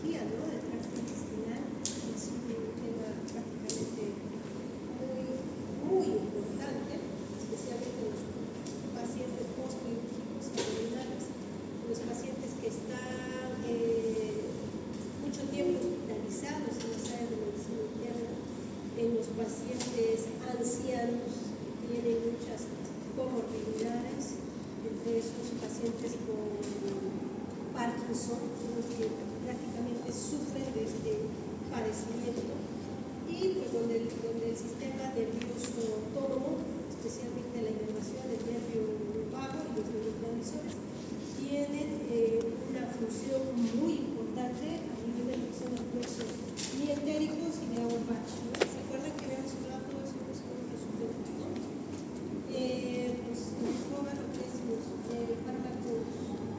patología, ¿no?, del tracto intestinal es un tema prácticamente muy importante, especialmente en los pacientes postquirúrgicos abdominales, en los pacientes que están mucho tiempo hospitalizados en las áreas de medicina interna, en los pacientes ancianos que tienen muchas comorbilidades, entre esos pacientes con Parkinson, son los que prácticamente sufren de este padecimiento, y pues donde el sistema nervioso autónomo, especialmente la inervación del nervio vago y los neurotransmisores, tienen una función muy importante a nivel de lo que son los plexos mientéricos y de Auerbach, ¿no? ¿Se acuerdan que habíamos hablado de todo eso en los suplementos, ¿no? Pues nos roba lo que es los fármacos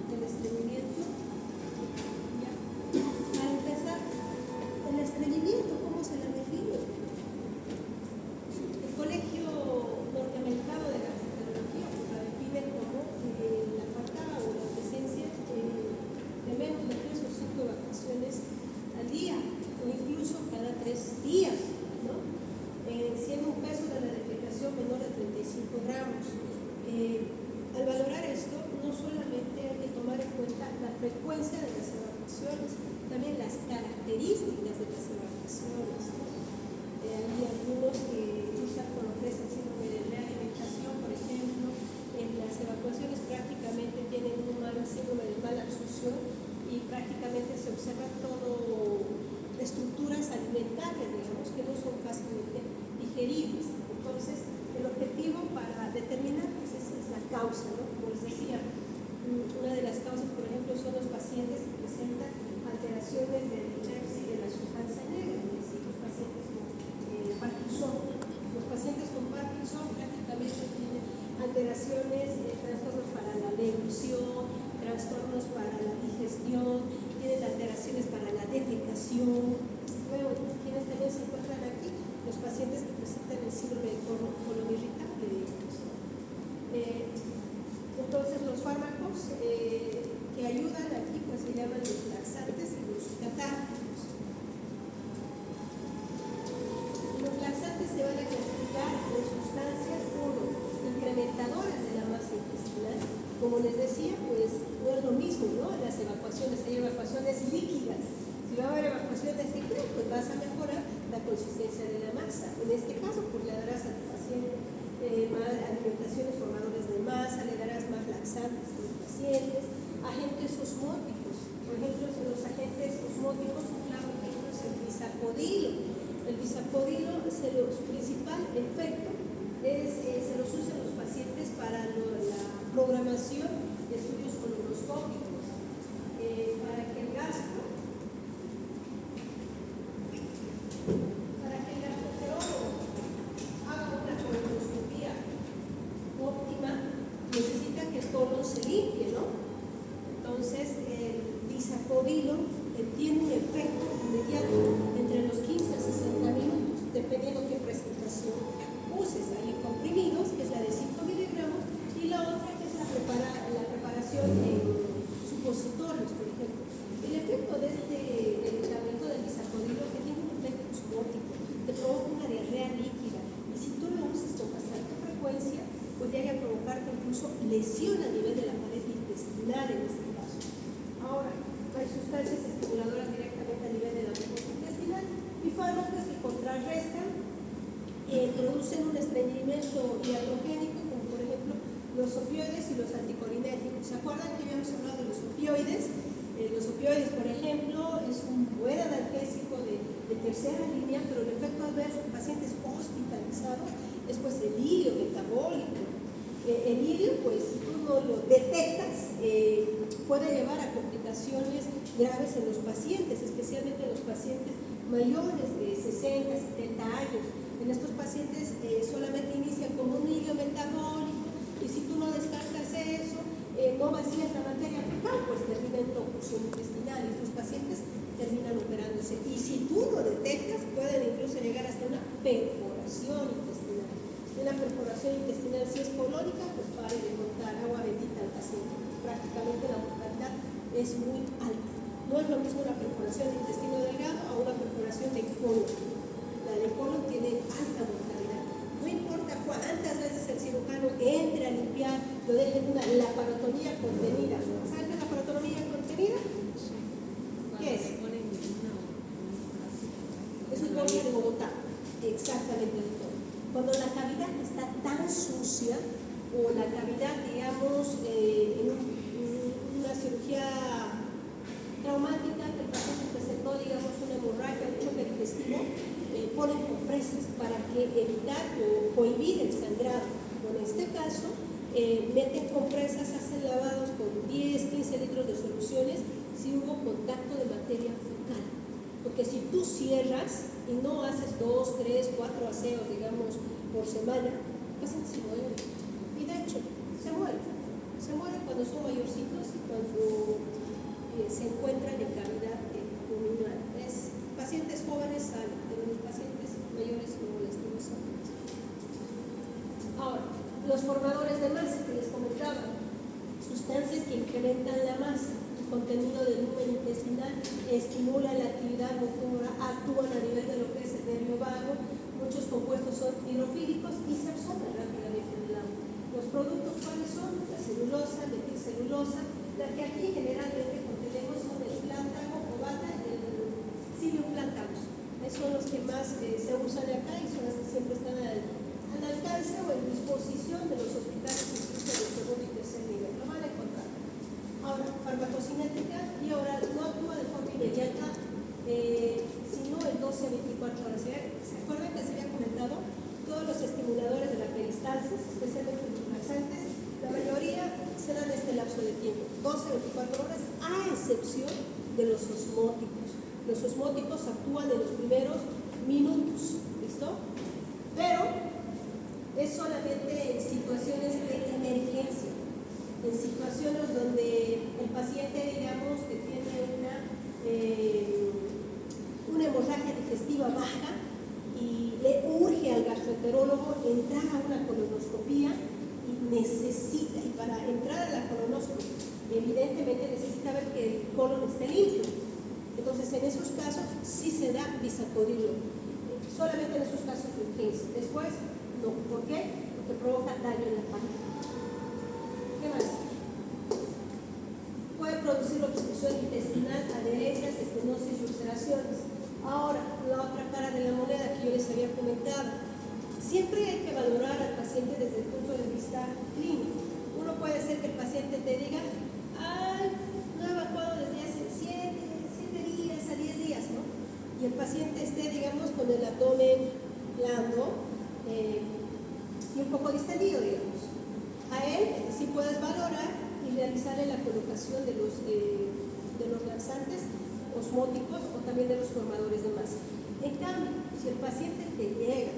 del estreñimiento. ¿Ya? Para empezar, el estreñimiento, ¿cómo se le define? El Colegio Norteamericano de Gastroenterología pues la define como la falta o la presencia de menos de 3 o 5 evacuaciones al día, o incluso cada 3 días, ¿no? Siendo un peso de la defecación menor de 35 gramos. Al valorar esto, no solamente hay que tomar en cuenta la frecuencia de las evacuaciones, también las características de las evacuaciones, ¿no? Hay algunos que usan con lo que es el síndrome de realimentación, por ejemplo, en las evacuaciones prácticamente tienen un mal síndrome de mala absorción y prácticamente se observan todo estructuras alimentarias, digamos, que no son fácilmente digeribles. Entonces, el objetivo para determinar, pues esa es la causa, ¿no? Como les decía, una de las causas, por ejemplo, son los pacientes que presentan alteraciones del y de la sustancia negra, es decir, los pacientes con Parkinson. Los pacientes con Parkinson prácticamente tienen alteraciones, trastornos para la deglución, trastornos para la digestión, tienen alteraciones para la defecación. Bueno, quienes también se encuentran aquí, los pacientes que presentan el síndrome de colon irritable, digamos. Entonces, los fármacos que ayudan aquí pues se llaman los laxantes y los catárticos. Los laxantes se van a clasificar en sustancias, uno, incrementadoras de la masa intestinal. Como les decía, pues no es lo mismo, ¿no? Las evacuaciones, hay evacuaciones líquidas. Si va a haber evacuaciones líquidas, pues vas a mejorar la consistencia de la masa. En este caso, pues le darás al paciente más alimentaciones formadoras de masa, le darás más laxantes a los pacientes, agentes osmóticos. Por ejemplo, los agentes osmóticos, un claro ejemplo es el bisapodilo. El bisapodilo, su principal efecto se los usa en los pacientes para la programación de estudios colonoscópicos, para que el gastro gastroenterólogo haga una colonoscopia óptima, necesita que el colon se limpie, ¿no? Entonces, el bisapodilo tiene un efecto inmediato entre los 15 a 60 minutos, dependiendo qué presentación uses. Hay comprimidos, que es la de 5 miligramos, y la otra que es la preparación en supositorios, por ejemplo. El efecto de este medicamento del bisapodilo que tiene un efecto osmótico, te provoca una diarrea líquida, y si tú lo usas con bastante frecuencia, puede llegar a provocarte incluso lesión a nivel de la pared intestinal en este caso. Ahora, hay sustancias estimuladoras directamente a nivel de la mucosa intestinal y fármacos que contrarrestan, producen un estreñimiento iatrogénico, como por ejemplo los opioides y los anticolinéticos. ¿Se acuerdan que habíamos hablado de los opioides? Los opioides, por ejemplo, es un buen analgésico de tercera línea, pero el efecto adverso en pacientes hospitalizados es pues el ilirio metabólico. El ilirio, pues si tú no lo detectas, puede llevar a complicaciones graves en los pacientes, especialmente en los pacientes mayores de 60, 70 años. En estos pacientes solamente inician como un ilirio metabólico, y si tú no descartas eso, no vacías la materia fecal, pues termina en oclusión intestinal y estos pacientes terminan operándose. Y si tú lo detectas, pueden incluso llegar hasta una perforación intestinal. Una perforación intestinal, si es colónica, pues pare de contar agua bendita al paciente. Prácticamente la mortalidad es muy alta. No es lo mismo una perforación de intestino delgado a una perforación de colon. La de colon tiene alta mortalidad. No importa cuántas veces el cirujano entre a limpiar, lo deje en una laparotomía contenida. ¿Saben qué es la laparotomía contenida? ¿Qué es? Es un colon de Bogotá. Exactamente, doctor. Cuando la cavidad está tan sucia, o la cavidad, digamos, en una cirugía traumática, que el paciente presentó, digamos, una hemorragia, un choque digestivo, ponen compresas para que evitar o cohibir el sangrado. O en este caso, meten compresas, hacen lavados con 10, 15 litros de soluciones si hubo contacto de materia fecal. Porque si tú cierras y no haces 2, 3, 4 aseos, digamos, por semana, el paciente se muere. Y de hecho, se muere. Se muere cuando son mayorcitos y cuando se encuentran en cavidad pulmonar. Pacientes jóvenes salen, pero los pacientes mayores no, lastimosamente. Ahora, los formadores de masa que les comentaba, sustancias que incrementan la masa, el contenido del lumen intestinal, estimulan la actividad motora, actúan a nivel de lo que es el nervio vago. Muchos compuestos son hidrofílicos y se absorben rápidamente en el agua. Los productos, ¿cuáles son? La celulosa, metilcelulosa, la que aquí generalmente contenemos son el plátano o bata y el psyllium plantamus. Esos son los que más se usan acá y son los que siempre están al alcance o en disposición de los hospitales incluso del segundo y tercer nivel. Lo van a encontrar. Ahora, farmacocinética y ahora no actúa de forma inmediata, sino en 12 a 24 horas. ¿Se acuerdan que se había comentado? Todos los estimuladores de la peristalsis, especialmente los laxantes, la mayoría se dan este lapso de tiempo, 12 a 24 horas, a excepción de los osmóticos. Los osmóticos actúan en los primeros minutos, ¿listo? Pero es solamente en situaciones de emergencia, en situaciones donde el paciente, digamos, que tiene una hemorragia digestiva baja y le urge al gastroenterólogo entrar a una colonoscopía y necesita, y para entrar a la colonoscopia, evidentemente necesita ver que el colon esté limpio. Entonces, en esos casos sí se da bisacodirlo, solamente en esos casos de urgencia. Después, no. ¿Por qué? Porque provoca daño en la panza. ¿Qué más? Puede producir obstrucción intestinal, adherencias, estenosis y ulceraciones. Ahora, la otra cara de la moneda que yo les había comentado. Siempre hay que valorar al paciente desde el punto de vista clínico. Uno puede ser que el paciente te diga, ay, no he evacuado desde hace 7 días a 10 días, ¿no? Y el paciente esté, digamos, con el abdomen blando y un poco distendido, digamos. A él sí puedes valorar y realizarle la colocación de los laxantes osmóticos o también de los formadores de masa. En cambio, si el paciente te llega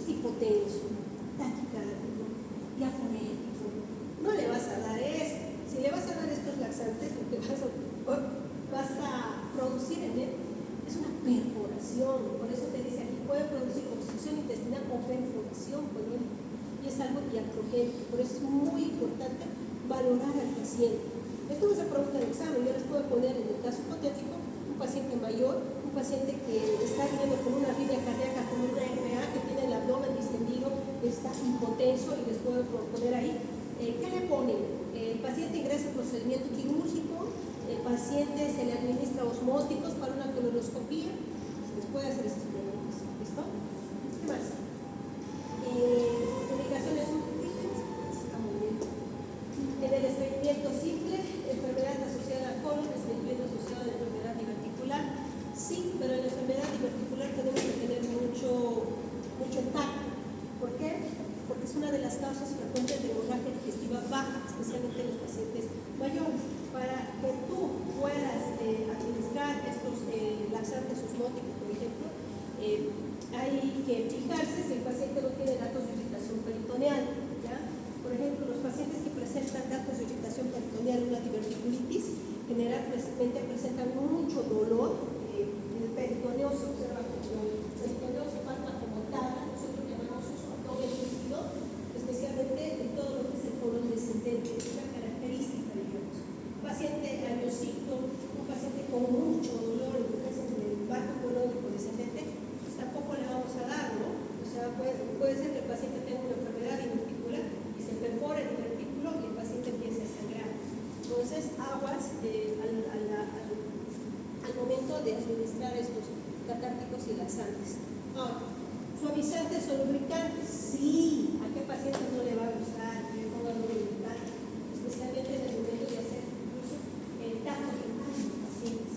hipotenso, taquicárdico, diafrénico, no le vas a dar esto. Si le vas a dar estos laxantes, lo que vas a producir en él es una perforación. Por eso te dice aquí, puede producir obstrucción intestinal o perforación con él. Y es algo iatrogénico. Por eso es muy importante valorar al paciente. Esto no se pregunta en el examen. Yo les puedo poner en el caso hipotético un paciente mayor, un paciente que está viviendo con una arritmia cardíaca, con una FA, que tiene el abdomen distendido, está hipotenso, y les puedo poner ahí. ¿Qué le ponen? El paciente ingresa en procedimiento quirúrgico, el paciente se le administra osmóticos para una colonoscopía. Se les puede hacer esas preguntas. ¿Listo? ¿Qué más? Indicaciones útiles. Está muy bien. En el estreñimiento simple, enfermedad asociada a colon, estreñimiento asociado a la enfermedad diverticular. Sí, pero en la enfermedad diverticular tenemos que tener mucho tacto. ¿Por qué? Porque es una de las causas frecuentes de hemorragia digestiva baja, especialmente en los pacientes mayores. Para que tú puedas administrar estos laxantes osmóticos, por ejemplo, hay que fijarse si el paciente no tiene datos de irritación peritoneal, ¿ya? Por ejemplo, los pacientes que presentan datos de irritación peritoneal, una diverticulitis, generalmente presentan mucho dolor. El peritoneo se observa como el peritoneo se palpa como tabla, nosotros llamamos eso abdomen líquido, especialmente en todo lo que es el colon descendente. Es una característica, digamos. Paciente añosito, entonces aguas al momento de administrar estos catárticos y laxantes. Ahora, suavizantes o lubricantes, sí, ¿a qué paciente no le va a gustar que le pongan un lubricante? Especialmente en el momento de hacer incluso el tacto dental de los pacientes.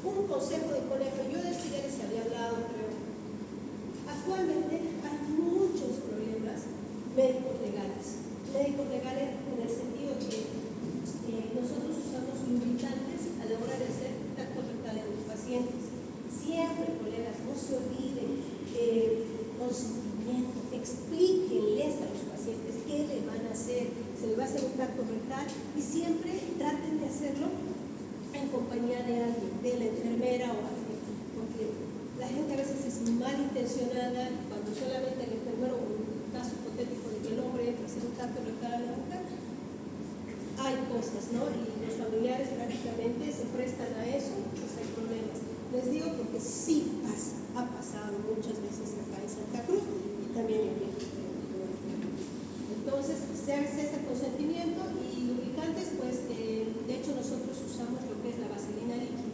Un consejo de colegio, yo de esto ya les había hablado, pero actualmente hay muchos problemas médicos legales en el sentido que nosotros usamos lubricantes a la hora de hacer tacto rectal en los pacientes. Siempre, colegas, no se olviden consentimiento, explíquenles a los pacientes qué le van a hacer, se le va a hacer un tacto rectal y siempre traten de hacerlo en compañía de alguien, de la enfermera o alguien, porque la gente a veces es malintencionada cuando solamente el enfermero, o un caso hipotético de que el hombre entra a hacer un tacto rectal a la mujer, hay cosas, ¿no? Y los familiares prácticamente se prestan a eso, pues hay problemas. Les digo porque sí pasa, ha pasado muchas veces acá en Santa Cruz y también en México. Entonces, se hace ese consentimiento y lubricantes, pues de hecho nosotros usamos lo que es la vaselina líquida,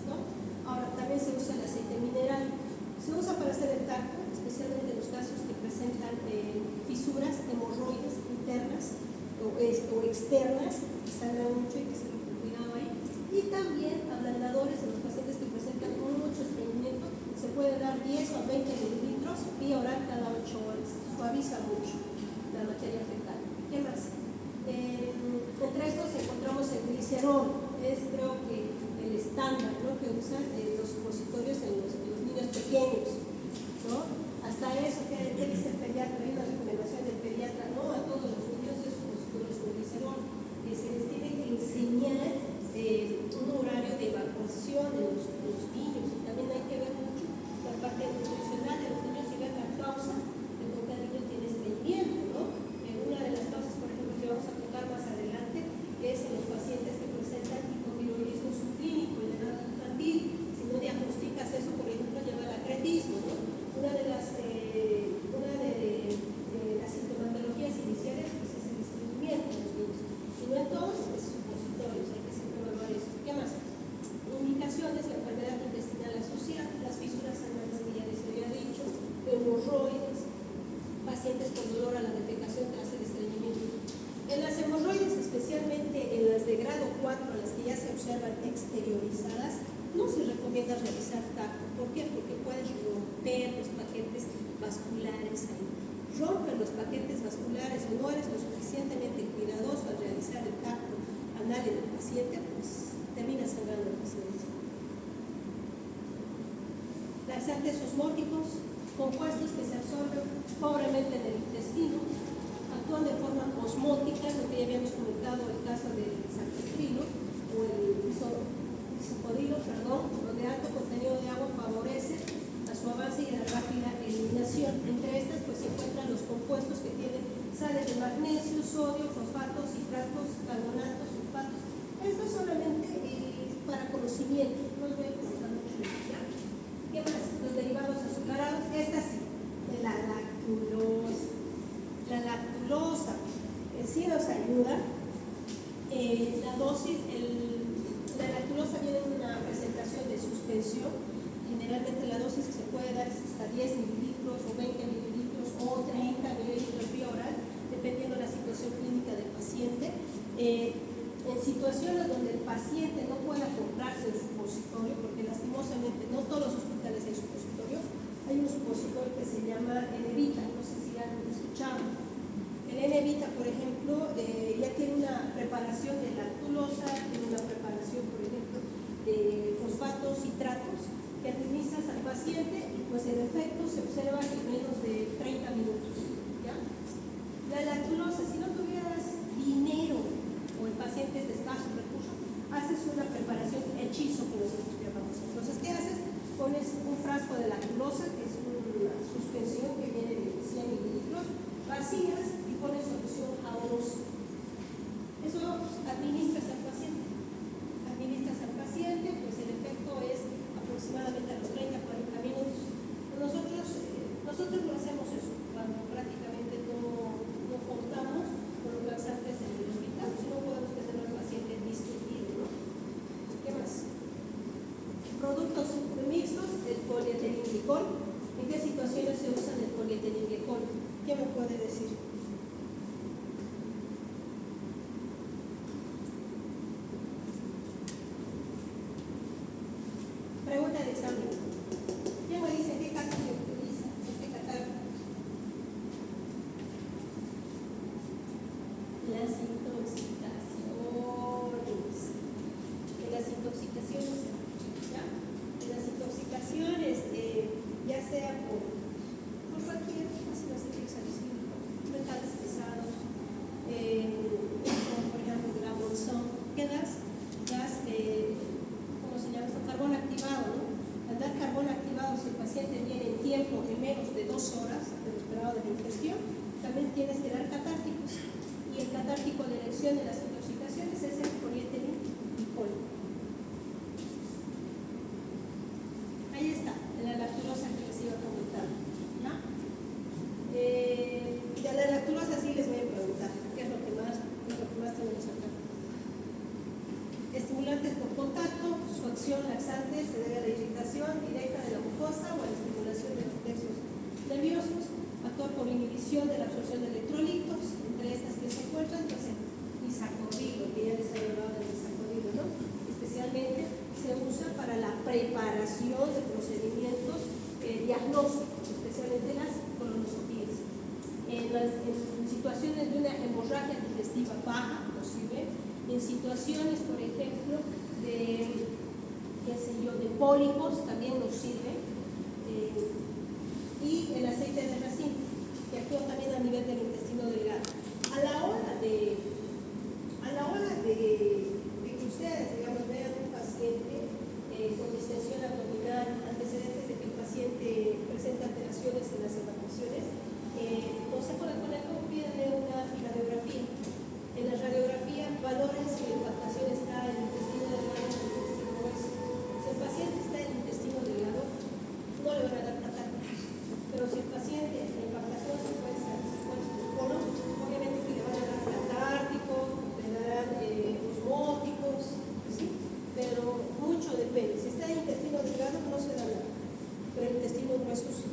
¿no? Ahora también se usa el aceite mineral. Se usa para hacer el tacto, especialmente en los casos que presentan fisuras, hemorroides internas o externas, que sangran mucho y que se lo cuidado ahí. Y también ablandadores en los pacientes que presentan mucho estreñimiento, se puede dar 10 o 20 mililitros vía oral cada 8 horas. Suaviza mucho la materia fecal. ¿Qué más? Entre estos encontramos el glicerol, es creo que el estándar, ¿no?, que usan los supositorios en los niños pequeños, ¿no? Hasta eso que dice el pediatra, hay una recomendación del pediatra, no a todos los niños de supositorios con glicerol, que se les tiene que enseñar un horario de evacuación de los niños, y también hay que ver mucho la parte nutricional de los niños y ver la causa de por qué el niño tiene estreñimiento, ¿no? Una de las causas, por ejemplo, que vamos a tocar más adelante, es en los pacientes que presentan hipotiroidismo subclínico en la edad infantil. Si no diagnosticas eso, por ejemplo, lleva al acretismo, ¿no? Una de las sintomatologías iniciales, pues, es el estreñimiento en los niños. Y no en todos, es supositorios, hay que siempre evaluar eso. ¿Qué más? Indicaciones: la enfermedad intestinal asociada, las fisuras anales que ya les había dicho, hemorroides, pacientes con dolor a la defecación tras el estreñimiento. En las hemorroides, especialmente en las de grado 4, las que ya se observan exteriorizadas, no se recomienda realizar tacto. ¿Por qué? Porque puedes romper los paquetes vasculares ahí. Romper los paquetes vasculares o no eres lo suficientemente cuidadoso al realizar el tacto anal en el paciente, pues termina sangrando el paciente. Laxantes osmóticos, compuestos que se absorben pobremente en el intestino, actúan de forma osmótica, lo que ya habíamos comentado, el caso del sanpetrilo o el isopodilo, lo de alto contenido de agua favorece a su avance y a la rápida eliminación. Entre estas, pues, se encuentran los compuestos que tienen sales de magnesio, sodio, fosfatos, citratos, carbonatos, sulfatos. Esto solamente para conocimiento, no os voy a comentar mucho de eso, ¿ya? ¿Qué más? Los derivados azucarados, esta sí, la lactulosa. La lactulosa sí nos ayuda. La dosis, la lactulosa viene en una presentación de suspensión. Generalmente la dosis que se puede dar es hasta 10 mililitros o 20 mililitros o 30 mililitros vía oral, dependiendo de la situación clínica del paciente. En situaciones donde el paciente no pueda comprarse el supositorio, porque lastimosamente no todos los hospitales hay supositorio, hay un supositorio que se llama Enevita, no sé si han escuchado. El Enevita, por ejemplo, ya tiene una preparación de lactulosa, tiene una preparación, por ejemplo, de fosfatos, citratos, que administras al paciente y pues el efecto se observa en menos de 30 minutos. ¿Ya? La lactulosa, si no tuvieras dinero o el paciente es de escasos recursos, haces una preparación hechizo que nosotros llamamos. Entonces, ¿qué haces? Pones un frasco de lactulosa, que es una suspensión que viene de 100 mililitros, vacías y pones solución jaborosa. Eso administras al paciente. Pues el efecto es aproximadamente a los 30-40 minutos. Nosotros no hacemos eso cuando prácticamente no contamos poliglicol. ¿En qué situaciones se usa el polietilenglicol? ¿Qué me puede decir? Pregunta de examen. ¿Quién me dice en qué caso se utiliza este catálogo? Las intoxicaciones. En las intoxicaciones, ¿ya? En las intoxicaciones, ya sea por cualquier ácido acético salicílico, metales pesados, como por ejemplo la bolsón, ¿qué gas? ¿Cómo se llama esto? Carbón activado, ¿no? Al dar carbón activado, si el paciente viene en tiempo de menos de 2 horas de lo esperado de la ingestión, también tienes que dar catárticos. Y el catártico de elección de las intoxicaciones es el polietilenglicol. Ahí está, en la lactulosa que les iba a comentar, ¿ya? De la lactulosa sí les voy a preguntar, ¿qué es lo que más tenemos acá? Estimulantes por contacto, su acción laxante se debe a la irritación directa de la mucosa o a la estimulación de los plexos nerviosos, actúa por inhibición de la absorción de electrolitos, entre estas que se encuentran, entonces, isacordilo, que ya les había hablado del isacordilo, ¿no? Especialmente se usa para la preparación de procedimientos diagnósticos, especialmente las colonoscopías. En situaciones de una hemorragia digestiva baja, posible, en situaciones, por ejemplo, de, qué sé yo, de pólipos, también nos sirve, y el aceite de racimo, que actúa también a nivel del intestino delgado. A la hora de que ustedes, digamos, vean un paciente con distensión abdominal, antecedentes de que el paciente presenta alteraciones en las evacuaciones, no se acuerdan con la cómo pídanle una radiografía. En la radiografía valoren si la impactación está en el intestino delgado o en el intestino grueso. Si el paciente está en el intestino delgado, no le van a dar catárticos. Pero si el paciente, la impactación se puede ser colon, obviamente que le van a dar catárticos, le darán osmóticos, ¿sí? Pero mucho depende. Si está en el intestino delgado, no se da nada. Pero el intestino grueso sí.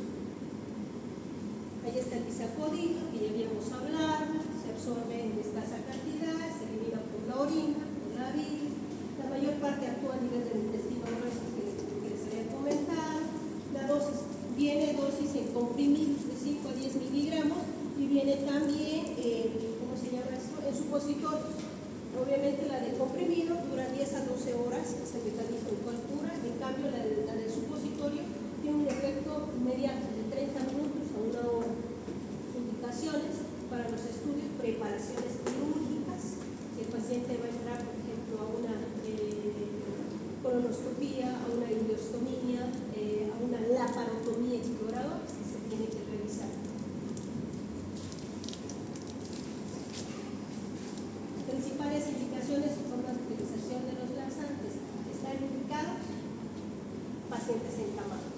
Ahí está el bisacodilo, que ya habíamos hablado, se absorbe en escasa cantidad, se elimina por la orina, por la bilis. La mayor parte actúa a nivel del intestino grueso que les había comentado. La dosis, viene dosis en comprimidos de 5 a 10 miligramos y viene también, ¿cómo se llama esto? En supositorios. Obviamente la de comprimido dura 10 a 12 horas, es el mecanismo de cual cura. En cambio la del supositorio tiene un efecto inmediato de 30 minutos a 1 hora. Indicaciones para los estudios, preparaciones quirúrgicas. Si el paciente va a entrar, por ejemplo, a una colonoscopía, a una ileostomía, a una laparotomía exploradora, si se tiene que revisar. Principales indicaciones y formas de utilización de los laxantes están indicados: pacientes encamados,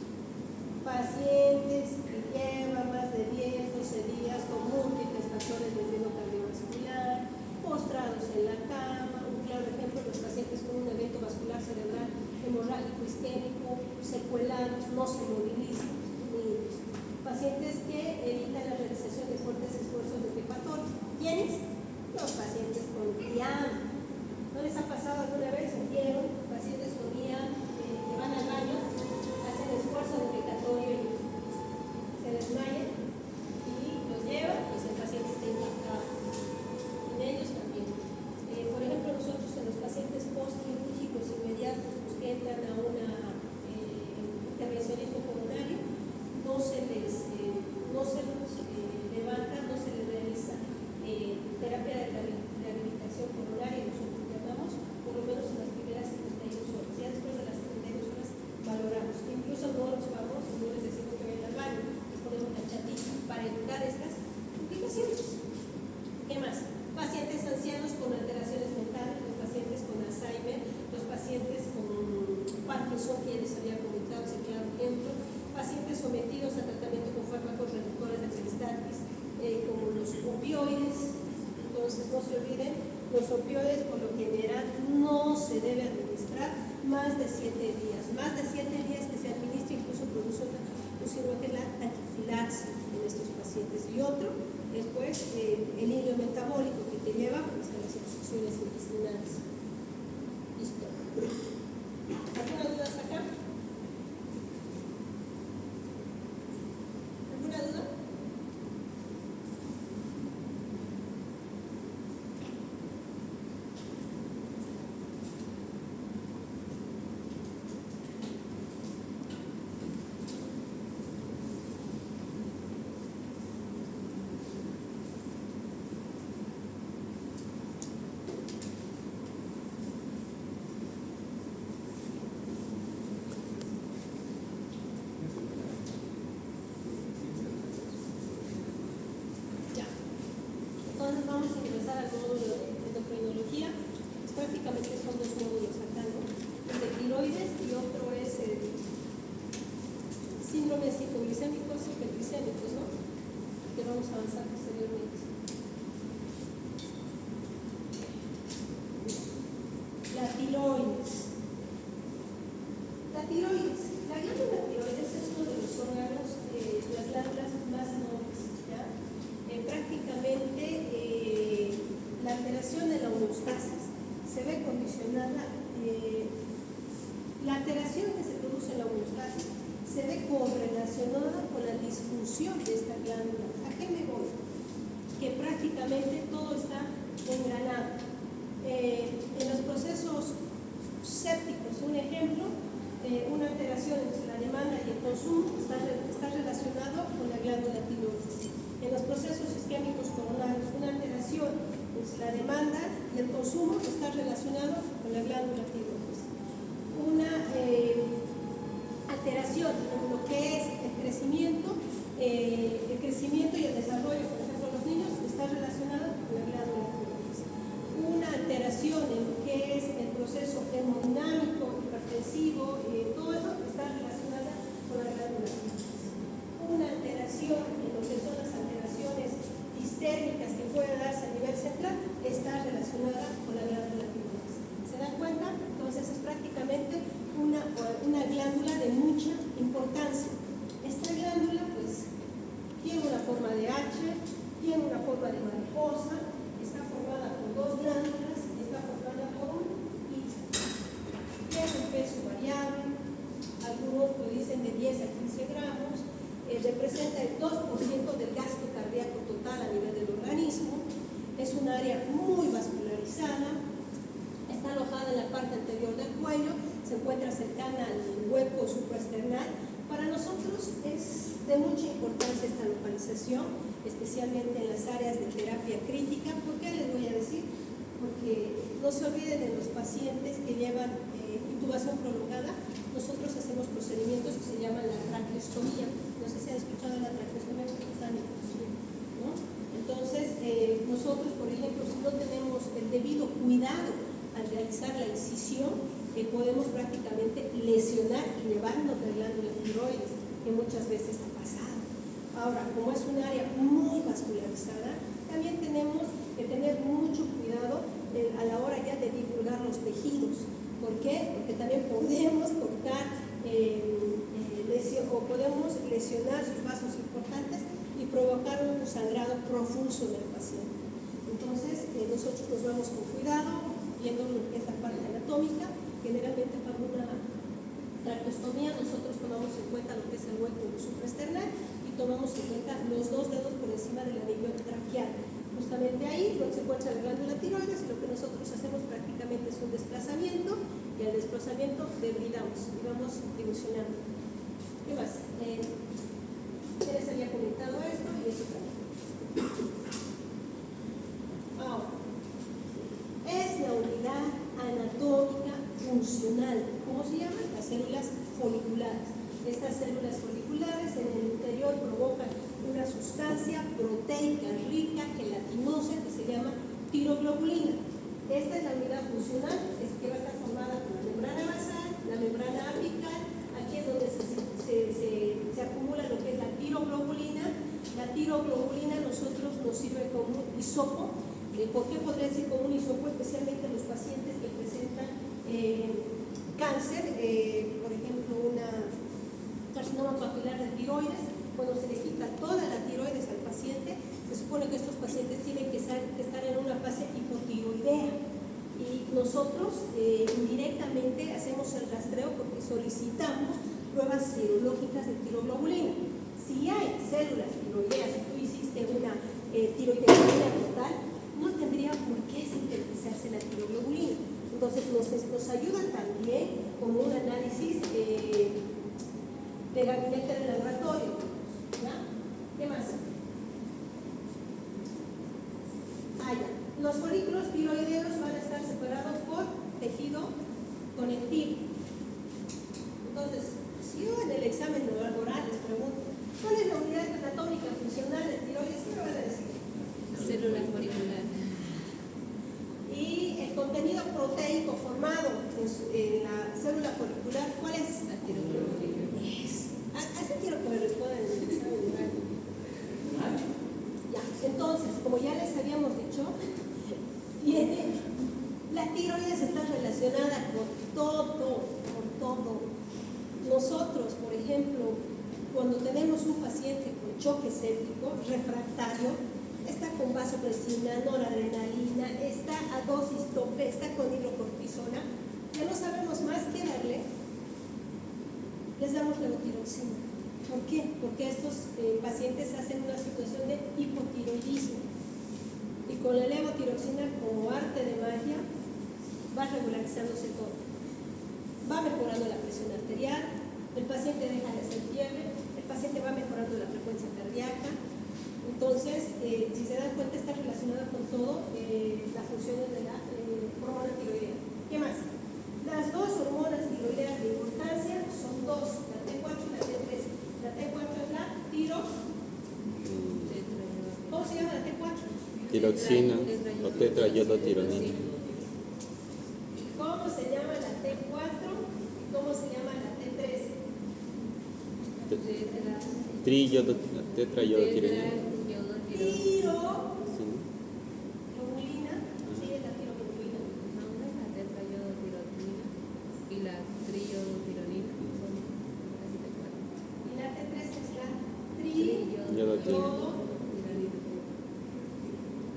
pacientes que llevan más de 10, 12 días con múltiples factores de riesgo cardiovascular, postrados en la cama. Un claro ejemplo, los pacientes con un evento vascular cerebral hemorrágico isquémico, secuelados, no se movilizan, niños. Pacientes que evitan la realización de fuertes esfuerzos defecatorios. ¿Quiénes? Los pacientes con IAM. ¿No les ha pasado alguna vez? ¿Vieron? Pacientes con IAM que van al baño, hacen esfuerzo defecatorio y se desmayan y los llevan, pues el paciente está impactado. En ellos también. Por ejemplo, nosotros en los pacientes postquirúrgicos inmediatos, pues, que entran a una intervencionismo coronario, no se los levanta, no se les realiza terapia de rehabilitación coronaria, Los opioides por lo general no se debe administrar más de 7 días. Más de 7 días que se administra incluso produce lo que es la taquifilaxia en estos pacientes. Y otro es pues el hilo metabólico que te lleva pues, a las obstrucciones intestinales. Listo. ¿Alguna duda acá? ¿Alguna duda? Entonces vamos a ingresar al módulo de endocrinología. Prácticamente son dos módulos acá, ¿no? El de tiroides y otro es el síndromes hipoglicémicos, hiperglicémicos, ¿no? Que vamos a avanzar posteriormente. La tiroides. La tiroides. La glándula tiroides es uno de los órganos de las glándulas más nobles, ¿ya? Prácticamente la alteración de la homeostasis se ve condicionada, la alteración que se produce en la homeostasis se ve correlacionada con la disfunción de esta glándula. ¿A qué me voy? Que prácticamente todo está engranado. En los procesos sépticos, un ejemplo, una alteración entre la demanda y el consumo está relacionado con la glándula tiroides. En los procesos isquémicos coronarios, una alteración entre la demanda y el consumo está relacionado con la glándula tiroides. Una alteración en lo que es el crecimiento y el desarrollo, por ejemplo, en los niños, está relacionado con la glándula tiroides. Una alteración en lo que es el proceso hemodinámico, hipertensivo, todo eso está relacionado con la glándula tiroides. Una alteración en lo que son las alteraciones histéricas que puede darse a nivel central está relacionada con la glándula tiroides. ¿Se dan cuenta? Entonces es prácticamente una glándula de mucha importancia. Esta glándula pues tiene una forma de H, tiene una forma de mariposa, está formada por dos glándulas, está formada por un hígado. Tiene un peso variable, algunos lo dicen de 10 a 15 gramos, representa el 2% del gasto cardíaco total a nivel del organismo, es un área muy vascularizada, está alojada en la parte anterior del cuello, se encuentra cercana al hueco supraesternal. Para nosotros es de mucha importancia esta localización, especialmente en las áreas de terapia crítica. ¿Por qué les voy a decir? Porque no se olviden de los pacientes que llevan intubación prolongada. Nosotros hacemos procedimientos que se llaman la traqueostomía. No sé si han escuchado la traqueostomía percutánea, ¿no? Entonces, nosotros, por ejemplo, si no tenemos el debido cuidado al realizar la incisión, podemos prácticamente lesionar y llevarnos la glándula tiroides, que muchas veces ha pasado. Ahora, como es un área muy vascularizada, también tenemos que tener mucho cuidado a la hora ya de divulgar los tejidos. ¿Por qué? Porque también podemos cortar o podemos lesionar sus vasos importantes y provocar un sangrado profuso del paciente. Entonces, nosotros nos vamos con cuidado, viendo lo que es la parte anatómica. Generalmente para una traqueostomía nosotros tomamos en cuenta lo que es el hueco supraesternal y tomamos en cuenta los dos dedos por encima del anillo traqueal. Justamente ahí donde se encuentra la glándula tiroides, lo que nosotros hacemos prácticamente es un desplazamiento y al desplazamiento debridamos y vamos dilucionando. ¿Qué más? Ya les había comentado esto y eso también. Ahora, es la unidad anatómica funcional. ¿Cómo se llaman? Las células foliculares. Estas células foliculares en el interior provocan una sustancia proteica rica, gelatinosa, que se llama tiroglobulina. Esta es la unidad funcional, que va a estar formada por la membrana basal, la membrana apical. Aquí es donde se acumula lo que es la tiroglobulina. La tiroglobulina a nosotros nos sirve como hisopo ¿Por qué podría decir como un hisopo? Especialmente los pacientes que presentan cáncer, por ejemplo, una carcinoma papilar de tiroides. Cuando se le quita toda la tiroides al paciente, se supone que estos pacientes tienen que estar en una fase hipotiroidea. Y nosotros indirectamente hacemos el rastreo porque solicitamos pruebas serológicas de tiroglobulina. Si hay células tiroideas y tú hiciste una tiroidectomía total, no tendría por qué sintetizarse la tiroglobulina. Entonces nos ayuda también como un análisis de gabinete de laboratorio. ¿Ya? ¿Qué más? Ya. Los folículos tiroideos van a estar separados por tejido conectivo. Entonces, si yo en el examen oral les pregunto, ¿cuál es la unidad anatómica funcional del tiroides? ¿Qué me van a decir? Células moleculares. Y el contenido proteico formado en la célula folicular, ¿cuál es? La tiroglobulina. Así quiero que me respondan en el examen oral. Ya, entonces, como ya les habíamos dicho, la tiroides está relacionada con todo. Nosotros, por ejemplo, cuando tenemos un paciente con choque séptico, refractario, está con vasopresina, noradrenalina, está a dosis tope, está con hidrocortisona, ya no sabemos más qué darle, les damos levotiroxina. ¿Por qué? Porque estos pacientes hacen una situación de hipotiroidismo. Y con la levotiroxina, como arte de magia, va regularizándose todo. Va mejorando la presión arterial, el paciente deja de hacer fiebre, el paciente va mejorando la frecuencia cardíaca. Entonces, si se dan cuenta, está relacionada con todo las funciones de la hormona tiroidea. ¿Qué más? Las dos hormonas tiroideas de importancia son dos, la T4 y la T3. La T4 es la tiro. ¿Cómo se llama la T4? Tiroxina o tetrayodotironina. ¿Cómo se llama la T4 y cómo se llama la T3? Tetrayodotironina. Tiroglobulina, sí, es la tiroglobulina. Una es la tetrayodotironina y la triyodotironina. Y la T3 es la triyodotironina.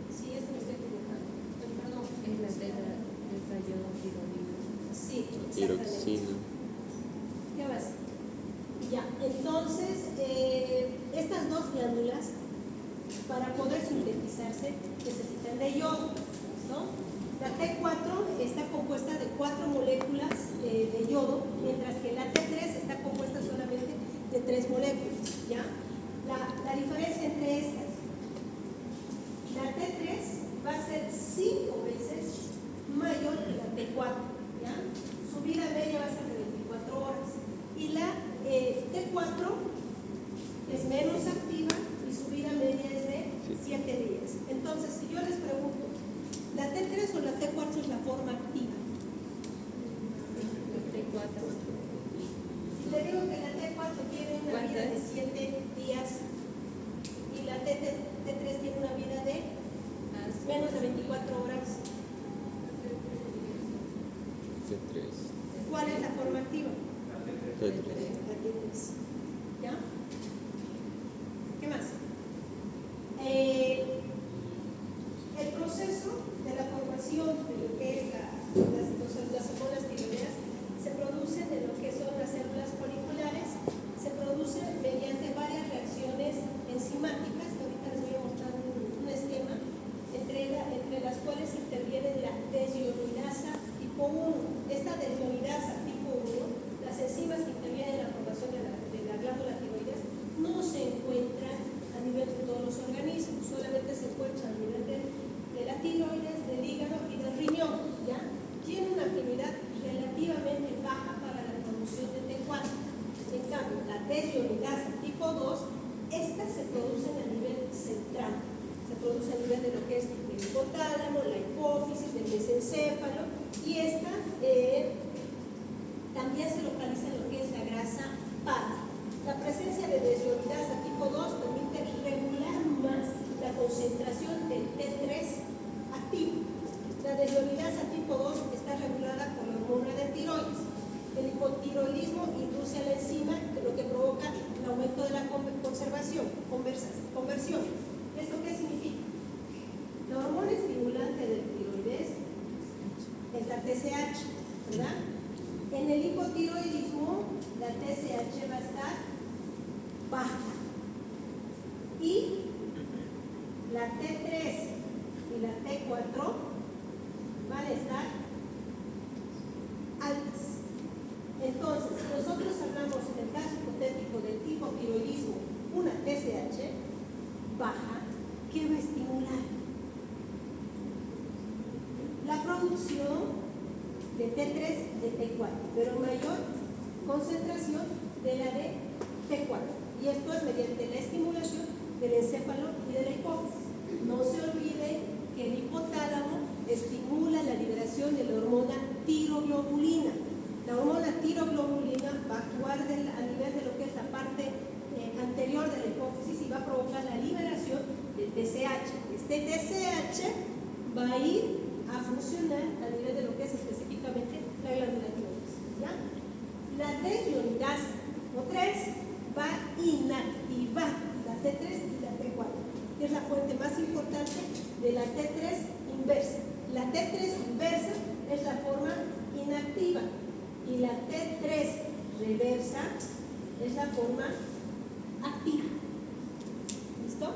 Sí, esto me estoy equivocando. Perdón. Es la tetrayodotironina. Sí, exactamente. Tiroxina. ¿Qué más? Ya, entonces, estas dos glándulas, para poder sintetizarse, necesitan de yodo, ¿no? La T4 está compuesta de 4 moléculas de yodo, mientras que la T3 está compuesta solamente de 3 moléculas, ¿ya? La diferencia entre estas, la T3 va a ser 5 veces mayor que la T4, ¿ya? Su vida media va a ser de 24 horas. Y la T4 es menos activa y su vida media es de 7 días. Entonces, si yo les pregunto, ¿la T3 o la T4 es la forma activa? T4. Si te digo que la T4 tiene una vida de 7 días y la T3 tiene una vida de menos de 24 horas, T3. ¿cuál es la forma activa? T3. La T3. ¿Ya? ¿Qué más? El proceso de la formación de lo que es las hormonas tiroideas se produce de lo que son las células foliculares, se produce mediante varias reacciones enzimáticas, que ahorita les voy a mostrar un esquema, entre las cuales interviene la desiodoridasa tipo 1. Esta desiodoridasa tipo 1, las enzimas que intervienen en la formación de la glándula tiroides, no se encuentran a nivel de todos los organismos, solamente se encuentran a nivel de la tiroides, del hígado y del riñón, ¿ya? Tiene una afinidad relativamente baja para la producción de T4. En cambio, la desiodoridasa tipo 2, estas se producen a nivel central, se produce a nivel de lo que es el hipotálamo, la hipófisis, el mesencéfalo, y esta también se localiza en lo que es la grasa padre. La presencia de desiodoridasa tipo 2 permite regular más la concentración del T3 la enzima, lo que provoca el aumento de la conversión. ¿Esto qué significa? La hormona estimulante del tiroides es la TSH, ¿verdad? En el hipotiroidismo, la TSH va a estar baja y la T3 y la T4 van a estar altas. Entonces, si nosotros hablamos en el caso hipotético del hipotiroidismo, una TSH baja, ¿qué va a estimular? La producción de T3 y de T4, pero mayor concentración de la de T4. Y esto es mediante la estimulación del encéfalo y de la hipófisis. No se olvide que el hipotálamo estimula la liberación de la hormona tiroglobulina. La hormona tiroglobulina va a actuar a nivel de lo que es la parte anterior de la hipófisis y va a provocar la liberación del TSH. Este TSH va a ir a funcionar a nivel de lo que es específicamente la glándula tiroides. ¿Ya? La D-ionidasa o 3 va a inactivar la T3 y la T4, que es la fuente más importante de la T3 inversa. La T3 inversa es la forma inactiva y la T3 reversa es la forma activa. ¿Listo?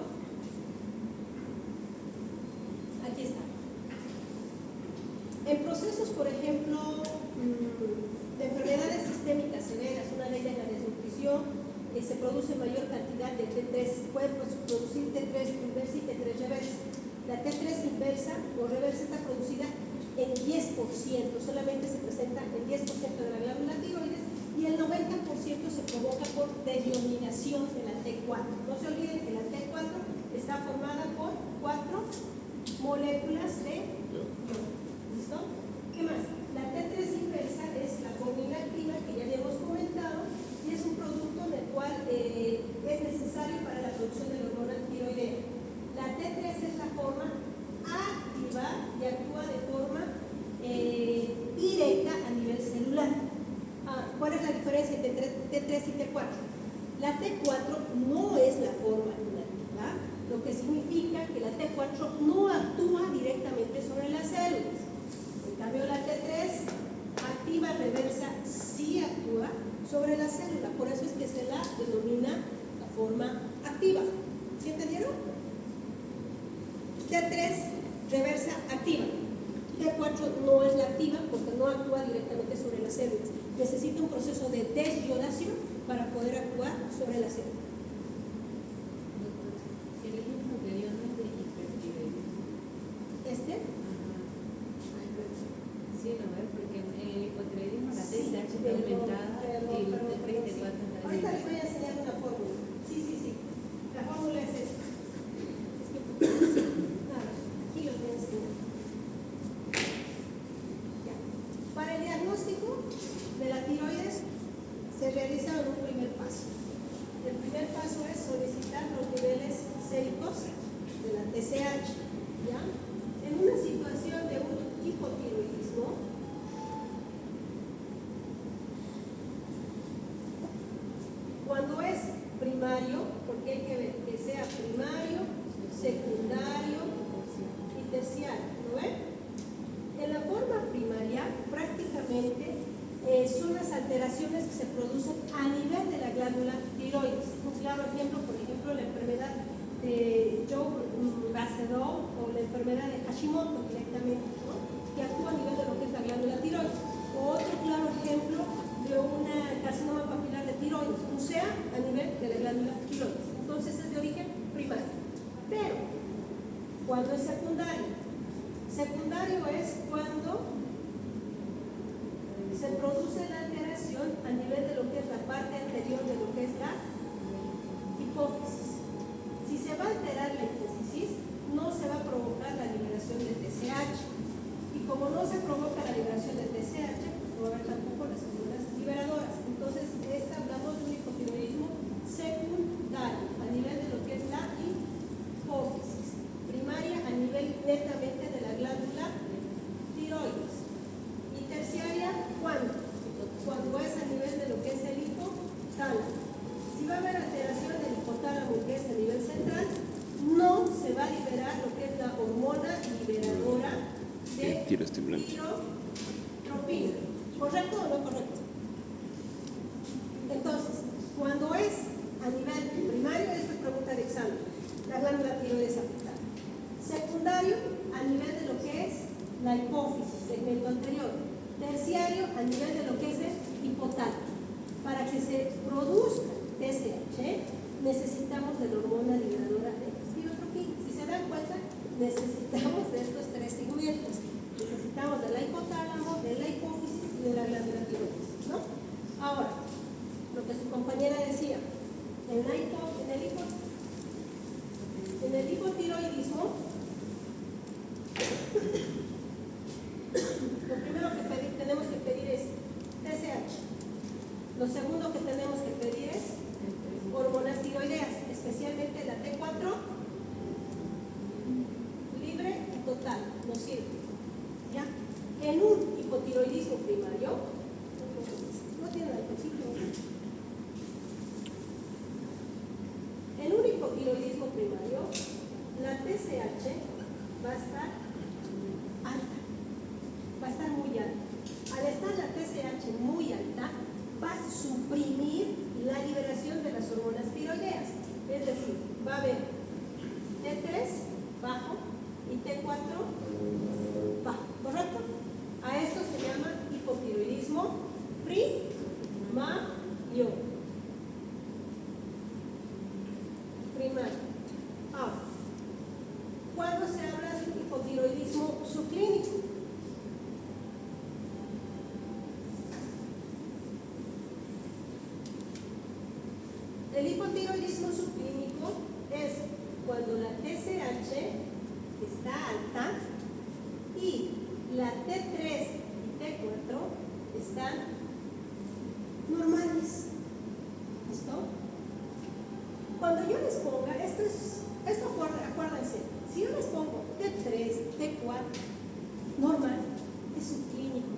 Aquí está. En procesos, por ejemplo, de enfermedades sistémicas severas, una de ellas la desnutrición, se produce mayor cantidad de T3, puede producir T3 inversa y T3 reversa. La T3 inversa o reversa está producida en 10%, solamente se presenta en 10% de la glándula tiroides y el 90% se provoca por deiominación de la T4. No se olviden que la T4 está formada por 4 moléculas de yodo. ¿Listo? ¿Qué más? La T3 inversa es la forma inactiva que ya habíamos comentado y es un producto en el cual es necesario para la producción de la hormona tiroidea. La T3 es la forma activa y actúa de forma directa a nivel celular. ¿Cuál es la diferencia entre T3 y T4? La T4 no es la forma inactiva, lo que significa que la T4 no actúa directamente sobre las células. En cambio, la T3 activa reversa sí actúa sobre la célula, por eso es que se la denomina la forma activa. ¿Sí entendieron? T3 reversa activa. T4 no es la activa porque no actúa directamente sobre las células. Necesita un proceso de desyodación para poder actuar sobre la célula. El ejemplo que dio no es de hipertiroidismo. ¿Este? Sí, no es porque en el hipotiroidismo la TSH está aumentada y el T3 y T4 está ahorita les voy a enseñar una fórmula. Sí. La fórmula es esta. Nada, aquí los voy a enseñar. Ya. Para el diagnóstico de la tiroides se realiza un primer paso. El primer paso es solicitar los niveles séricos de la TSH. ¿Ya? En una situación de un hipotiroidismo, cuando es primario, porque hay que ver que sea primario, secundario y terciario, ¿no ven? En la forma primaria, prácticamente son las alteraciones que se producen a nivel de la glándula tiroides. Un claro ejemplo, por ejemplo, la enfermedad de Joe-Bacedol o la enfermedad de Hashimoto directamente, ¿no? Que actúa a nivel de lo que es la glándula tiroides. O otro claro ejemplo de una carcinoma papilar de tiroides, o sea, a nivel de la glándula tiroides. Entonces es de origen primario. Pero, ¿cuándo es secundario? Secundario es cuando se produce la alteración a nivel de lo que es la parte anterior de lo que es la hipófisis. Si se va a alterar la hipófisis, no se va a provocar la liberación de TSH. Y como no se provoca la hipertirotropina. ¿Correcto o no correcto? Entonces, cuando es a nivel primario, esto es pregunta de examen, la glándula tiroides afectada. Secundario, a nivel de lo que es la hipófisis, segmento anterior. Terciario, a nivel de lo que es el hipotálamo. Para que se produzca TSH, necesitamos de la hormona liberadora de tirotropina. Si se dan cuenta, necesitamos de estos tres segmentos. Necesitamos de la hipotálamo, de la hipófisis y de la glándula tiroides, ¿no? Ahora, lo que su compañera decía, en el hipotiroidismo, lo primero que tenemos que pedir es TSH. Lo segundo que tenemos que pedir es hormonas tiroideas, especialmente la T4, libre y total, nos sirve. ¿Ya? En un hipotiroidismo primario, no tiene al principio. En un hipotiroidismo primario, la TSH va a estar alta, va a estar muy alta. Al estar la TSH muy alta, va a suprimir la liberación de las hormonas tiroideas. Es decir, va a haber T3 bajo y T4 bajo, ¿correcto? A esto se llama hipotiroidismo primario. Ahora, ¿cuándo se habla de hipotiroidismo subclínico? El hipotiroidismo subclínico es cuando la TSH está alta y la T3 y T4 están normales. ¿Listo? Cuando yo les ponga, acuérdense, si yo les pongo T3, T4, normal, es subclínico.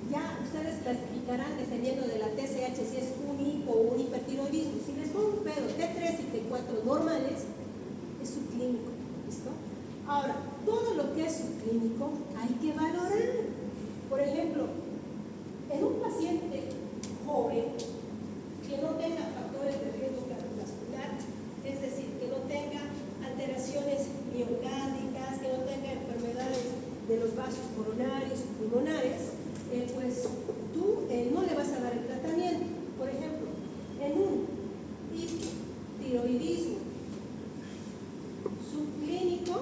Ya ustedes clasificarán dependiendo de la TSH si es un hipo o un hipertiroidismo. Si les pongo un pedo T3 y T4 normales, es subclínico. ¿Listo? Ahora, todo lo que es subclínico hay que valorar. Por ejemplo, en un paciente joven que no tenga factores de riesgo cardiovascular, es decir, que no tenga alteraciones miocárdicas, que no tenga enfermedades de los vasos coronarios y pulmonares, pues tú no le vas a dar el tratamiento. Por ejemplo, en un hipotiroidismo subclínico,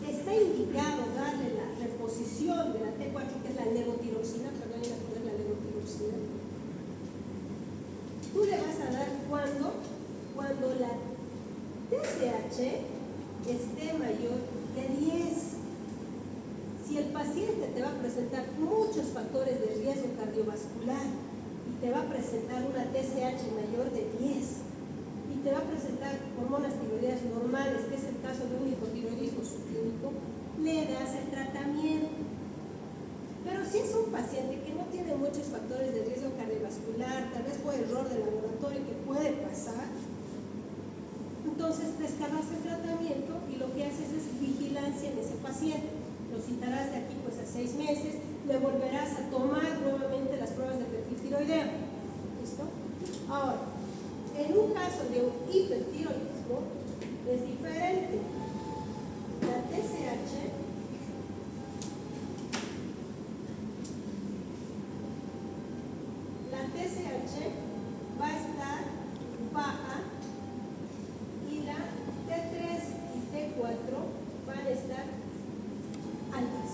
está indicado darle la reposición de la T4, que es la levotiroxina, perdón, iba a poner la levotiroxina. Tú le vas a dar cuando la TSH esté mayor de 10. Si el paciente te va a presentar muchos factores de riesgo cardiovascular y te va a presentar una TSH mayor de 10 y te va a presentar hormonas tiroideas normales, que es el caso de un hipotiroidismo subclínico, le das el tratamiento. Pero si es un paciente que no tiene muchos factores de riesgo cardiovascular, tal vez por error de laboratorio que puede pasar, entonces descargas el tratamiento y lo que haces es vigilancia en ese paciente. Lo citarás de aquí pues a 6 meses, le volverás a tomar nuevamente las pruebas de perfil tiroideo. ¿Listo? Ahora, en un caso de un hipertiroidismo es diferente. La TSH va a estar baja y la T3 y T4 van a estar altas.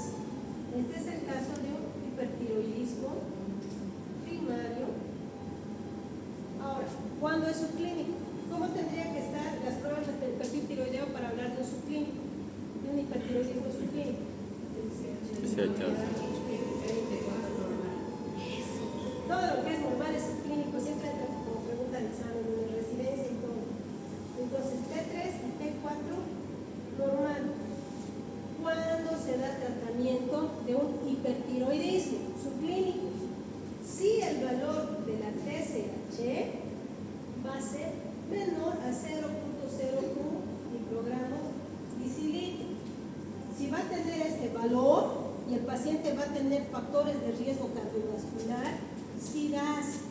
Este es el caso de un hipertiroidismo primario. Ahora, ¿cuándo es subclínico? ¿Cómo tendría que estar las pruebas de perfil tiroideo para hablar de un subclínico? De un hipertiroidismo subclínico. Todo lo que es normal es subclínico, siempre entra como pregunta de examen en la residencia y todo. Entonces, T3 y T4 normal. ¿Cuándo se da tratamiento de un hipertiroidismo subclínico? Si el valor de la TSH va a ser menor a 0.01 microgramos decilitro. si va a tener este valor y el paciente va a tener factores de riesgo cardiovascular, si das.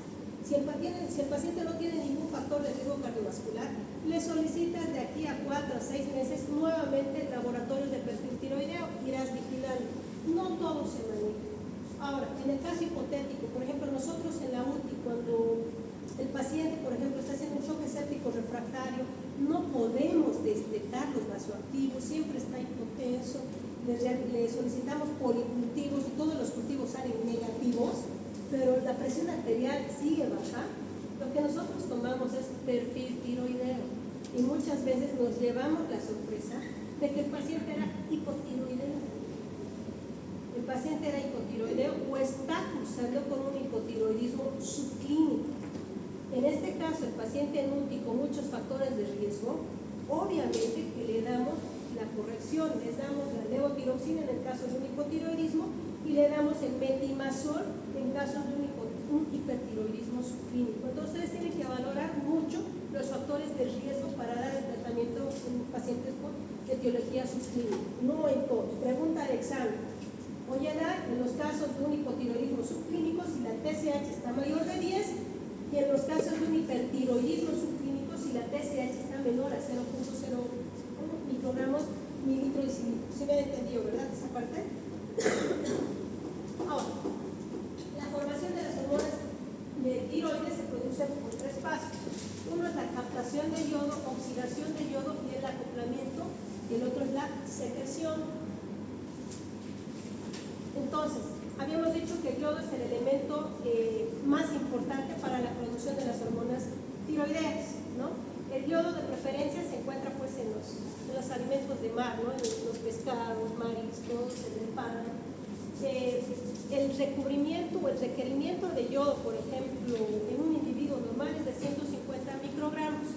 Si el paciente no tiene ningún factor de riesgo cardiovascular, le solicitas de aquí a 4 a 6 meses nuevamente laboratorios de perfil tiroideo, irás vigilando. No todo se maneja. Ahora, en el caso hipotético, por ejemplo, nosotros en la UTI, cuando el paciente, por ejemplo, está haciendo un choque séptico refractario, no podemos detectar los vasoactivos, siempre está hipotenso, le solicitamos policultivos y todos los cultivos salen negativos, pero la presión arterial sigue baja. Lo que nosotros tomamos es perfil tiroideo y muchas veces nos llevamos la sorpresa de que el paciente era hipotiroideo. El paciente era hipotiroideo o está cursando con un hipotiroidismo subclínico. En este caso, el paciente en UTI con muchos factores de riesgo, obviamente que le damos la corrección, les damos la levotiroxina en el caso de un hipotiroidismo y le damos el metimazol en caso de un hipertiroidismo subclínico. Entonces, ustedes tienen que valorar mucho los factores de riesgo para dar el tratamiento en pacientes con etiología subclínica, no en todos. Pregunta de examen. Voy a dar en los casos de un hipotiroidismo subclínico si la TSH está mayor de 10 y en los casos de un hipertiroidismo subclínico si la TSH está menor a 0.01 microgramos mililitro y cilindro. ¿Sí me han entendido, verdad, esa parte? Ahora, la formación de las hormonas de tiroides se produce por 3 pasos. Uno es la captación de yodo, oxidación de yodo y el acoplamiento, y el otro es la secreción. Entonces, habíamos dicho que el yodo es el elemento más importante para la producción de las hormonas tiroideas, ¿no? El yodo de preferencia se encuentra pues en los alimentos de mar, ¿no? En los pescados, mariscos, en el pan. El recubrimiento o el requerimiento de yodo, por ejemplo, en un individuo normal es de 150 microgramos.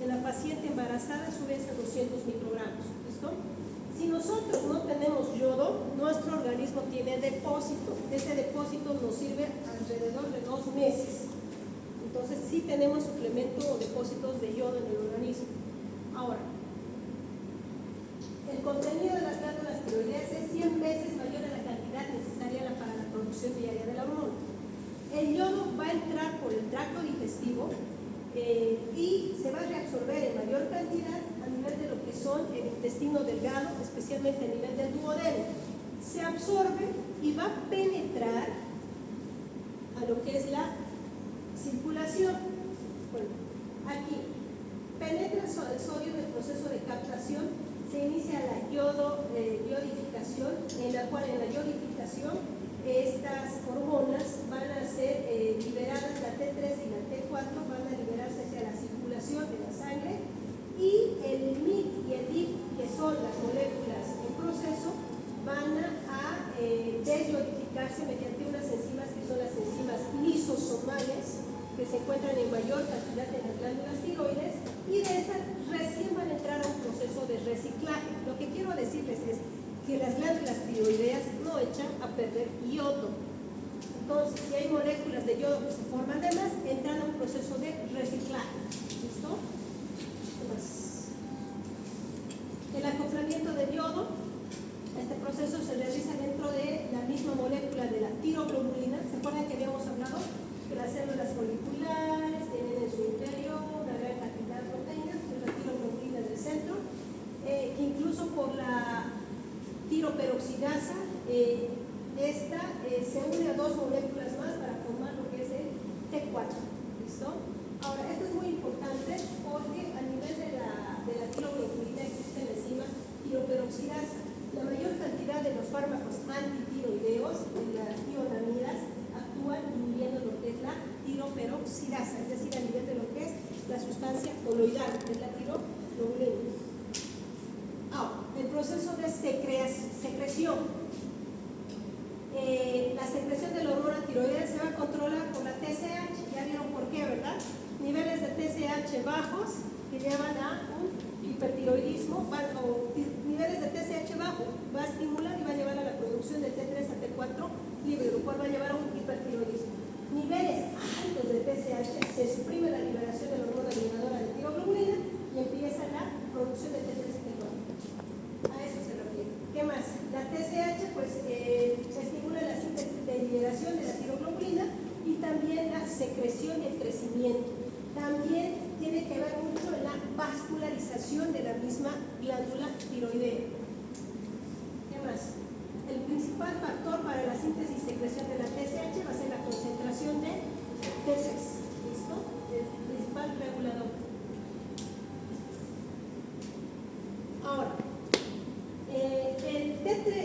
En la paciente embarazada sube a 200 microgramos. ¿Listo? Si nosotros no tenemos yodo, nuestro organismo tiene depósito. Ese depósito nos sirve alrededor de 2 meses. Entonces, sí tenemos suplemento o depósitos de yodo en el organismo. Ahora, el contenido de las glándulas tiroideas es 100 veces mayor a la cantidad necesaria para la producción diaria de la hormona. El yodo va a entrar por el tracto digestivo y se va a reabsorber en mayor cantidad a nivel de lo que son el intestino delgado, especialmente a nivel del duodeno. Se absorbe y va a penetrar a lo que es la circulación. Bueno, aquí penetra el sodio en el proceso de captación, se inicia la yodificación, en la cual en la yodificación estas hormonas van a ser liberadas, la T3 y la T4 van a liberarse hacia la circulación de la sangre y el MIC y el DIP, que son las moléculas en proceso, van a desyodificarse mediante unas enzimas que son las enzimas lisosomales, que se encuentran en mayor cantidad en las glándulas tiroides, y de estas recién van a entrar a un proceso de reciclaje. Lo que quiero decirles es que las glándulas tiroideas no echan a perder yodo. Entonces, si hay moléculas de yodo que se forman de más, entran a un proceso de reciclaje. ¿Listo? ¿Qué más? El acoplamiento de yodo, este proceso se realiza dentro de la misma molécula de la tiroglobulina. ¿Se acuerdan que habíamos hablado? Que las células foliculares tienen en su interior una gran cantidad de proteínas, que es la tiroglobulina del centro, que incluso por la tiroperoxidasa, esta se une a 2 moléculas más para formar lo que es el T4. ¿Listo? Ahora, esto es muy importante porque a nivel de la tiroglobulina existe la enzima tiroperoxidasa. La mayor cantidad de los fármacos antitiroideos, de las tionamidas, actúan inhibiendo lo que es la tiroperoxidasa, es decir, a nivel de lo que es la sustancia coloidal, que es la tiroglobulina. Ahora, el proceso de secreción. La secreción de la hormona tiroidea se va a controlar por la TSH, ya vieron por qué, ¿verdad? Niveles de TSH bajos que llevan a un hipertiroidismo, o niveles de TSH bajo va a estimular y va a llevar a la producción de T3 a T4 libre, lo cual va a llevar a un hipertiroidismo. Niveles altos de TSH, se suprime la liberación de la hormona eliminadora de tiroglobulina y empieza la producción de T3 a T4. A eso se refiere. ¿Qué más? crecimiento. También tiene que ver mucho en la vascularización de la misma glándula tiroidea. ¿Qué más? El principal factor para la síntesis y secreción de la TSH va a ser la concentración de T6. ¿Listo? El principal regulador. Ahora,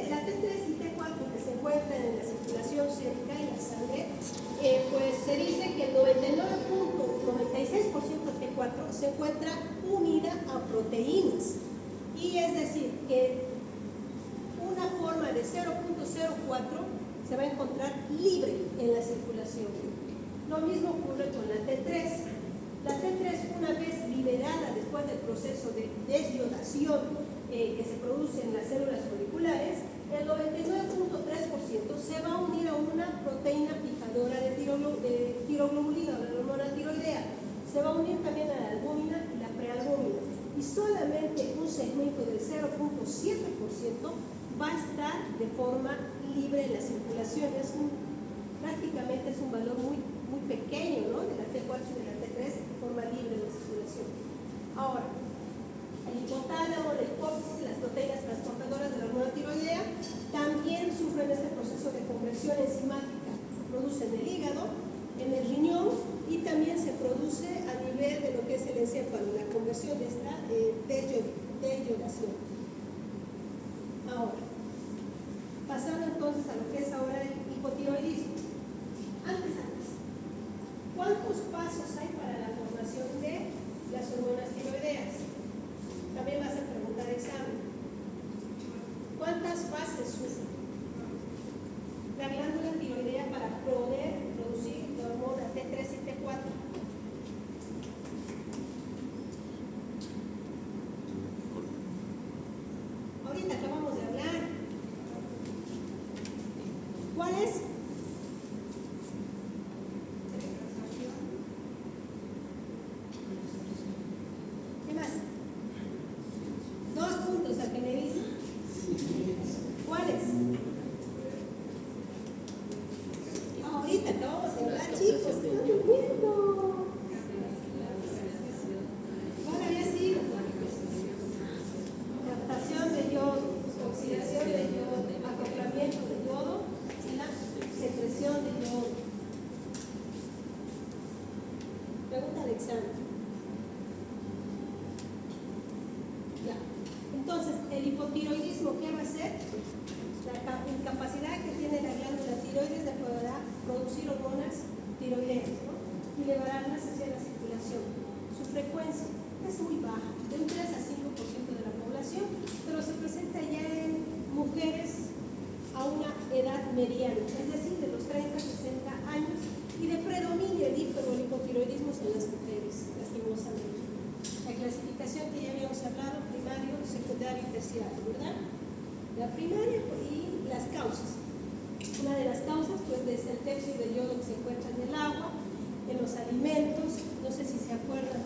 la T3 y T4 que se encuentran en la circulación sérica y la sangre, pues se dice que el 99.96% T4 se encuentra unida a proteínas. Y es decir, que una forma de 0.04 se va a encontrar libre en la circulación. Lo mismo ocurre con la T3. La T3, una vez liberada después del proceso de desyodación que se produce en las células folliculares, el 99.3% se va a unir a una proteína fijadora de tiroglobulina, o la hormona tiroidea. Se va a unir también a la albúmina y la prealbúmina. Y solamente un segmento del 0.7% va a estar de forma libre en la circulación. Prácticamente es un valor muy pequeño, ¿no?, de la T4 y de la T3 de forma libre en la circulación. Ahora, el hipotálamo, la hipófisis, las proteínas transportadoras de la hormona tiroidea también sufren este proceso de conversión enzimática. Se produce en el hígado, en el riñón y también se produce a nivel de lo que es el encéfalo, la conversión de esta desyodación. Ahora, pasando entonces a lo que es ahora el hipotiroidismo. Antes, ¿cuántos pasos hay para la formación de las hormonas tiroideas? También vas a preguntar examen. ¿Cuántas fases sufre la glándula tiroidea para poder producir la hormona T3 y T4? Ahorita acabamos de hablar. ¿Cuál es? ¿Qué más? 2 puntos al que me dice. ¿Cuáles? Ahorita acabamos de hablar, chicos, están durmiendo. ¿Cuál había sido? Captación de yodo, oxidación de yodo, acoplamiento de yodo y la secreción de yodo. Pregunta de examen. Ya. Entonces, el hipotiroidismo, ¿qué va a ser? La incapacidad que tiene la glándula tiroides de poder producir hormonas tiroideas, ¿no?, y liberarlas hacia la circulación. Su frecuencia es muy baja, de un 3 a 5% de la población, pero se presenta ya en mujeres a una edad mediana, es decir, de los 30 a 60 años, y de predominio el hipotiroidismo en las mujeres, lastimosamente. La clasificación que ya habíamos hablado, primario, secundario y terciario, ¿verdad? La primaria y las causas. Una de las causas, pues, es el tercio de yodo que se encuentra en el agua, en los alimentos. No sé si se acuerdan,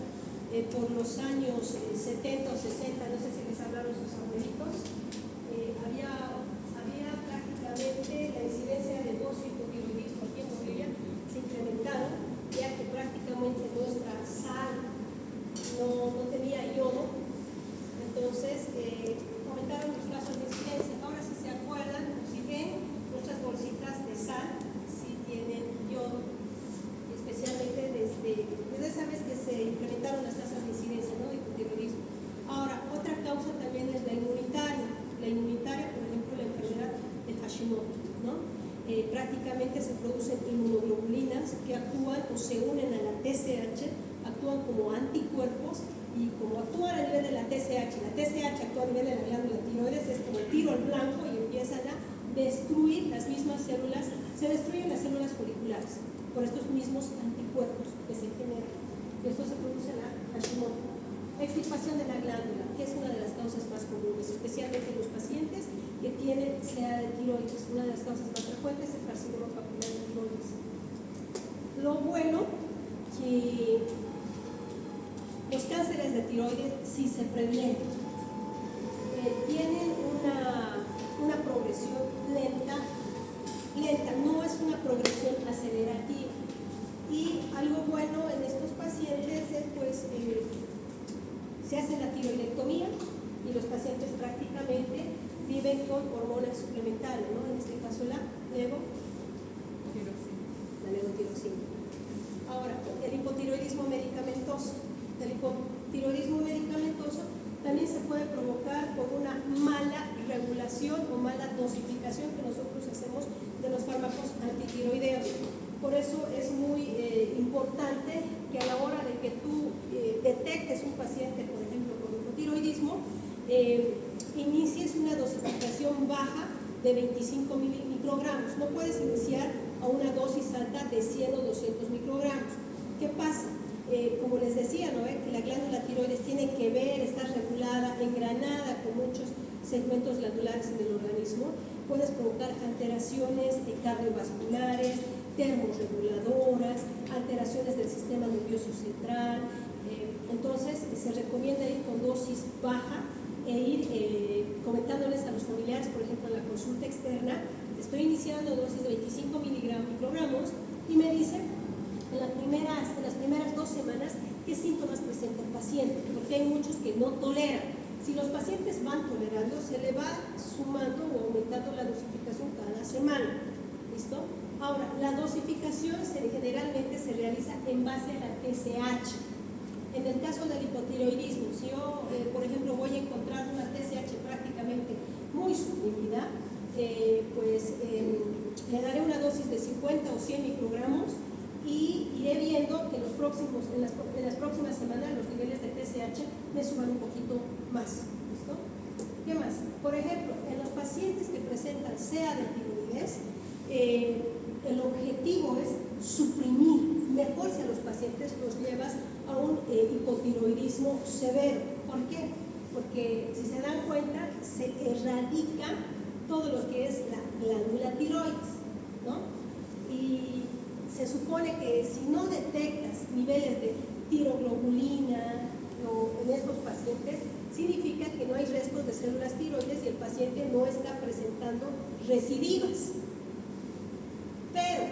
por los años 70 o 60, no sé si les hablaron sus abuelitos, había prácticamente la incidencia de hipotiroidismo aquí en Bolivia se incrementaba, ya que prácticamente nuestra sal no tenía yodo. Entonces aumentaron los casos de incidencia. Ahora, si se acuerdan, si ven, nuestras bolsitas de sal sí tienen yodo, especialmente desde esa vez que se incrementaron las tasas de incidencia, ¿no?, de hipotiroidismo. Ahora, otra causa también es la inmunitaria. La inmunitaria, por ejemplo, la enfermedad de Hashimoto, ¿no? Prácticamente se producen inmunoglobulinas que actúan o se unen a la TSH, actúan como anticuerpos, y como actúan a nivel de la TSH actúa a nivel de la glándula tiroides, es como el tiro al blanco y empiezan a destruir las mismas células, se destruyen las células foliculares por estos mismos anticuerpos que se generan. Después se produce la Hashimoto. Extirpación de la glándula, que es una de las causas más comunes, especialmente en los pacientes que tienen SEA de tiroides. Una de las causas más frecuentes es el carcinoma papilar de tiroides. Lo bueno que los cánceres de tiroides, si se previenen, tienen una progresión lenta, no es una progresión acelerativa. Y algo bueno en estos pacientes es pues se hace la tiroidectomía y los pacientes prácticamente viven con hormonas suplementarias, ¿no? En este caso la levotiroxina. Ahora, el hipotiroidismo medicamentoso. El hipotiroidismo medicamentoso también se puede provocar por una mala regulación o mala dosificación que nosotros hacemos de los fármacos antitiroideos. Por eso es muy importante que a la hora de que tú detectes un paciente, por ejemplo, con hipotiroidismo, inicies una dosificación baja de 25 microgramos. No puedes iniciar a una dosis alta de 100 o 200 microgramos. ¿Qué pasa? Como les decía, ¿no? Que la glándula tiroides tiene que ver, está regulada, engranada con muchos segmentos glandulares en el organismo. Puedes provocar alteraciones cardiovasculares, termorreguladoras, alteraciones del sistema nervioso central. Entonces se recomienda ir con dosis baja e ir comentándoles a los familiares, por ejemplo, en la consulta externa, estoy iniciando dosis de 25 microgramos y me dicen en las primeras 2 semanas qué síntomas presenta el paciente, porque hay muchos que no toleran. Si los pacientes van tolerando, se le va sumando o aumentando la dosificación cada semana. ¿Listo? Ahora, la dosificación generalmente se realiza en base a la TSH. En el caso del hipotiroidismo, si yo, por ejemplo, voy a encontrar una TSH prácticamente muy suprimida, le daré una dosis de 50 o 100 microgramos y iré viendo que en las próximas semanas los niveles de TSH me suban un poquito más. ¿Listo? ¿Qué más? Por ejemplo, en los pacientes que presentan SEA de tiroides, el objetivo es suprimir. Mejor si a los pacientes los llevas a un hipotiroidismo severo. ¿Por qué? Porque si se dan cuenta, se erradica todo lo que es la glándula tiroides, ¿no? Y se supone que si no detectas niveles de tiroglobulina en estos pacientes, significa que no hay restos de células tiroides y el paciente no está presentando recidivas. Pero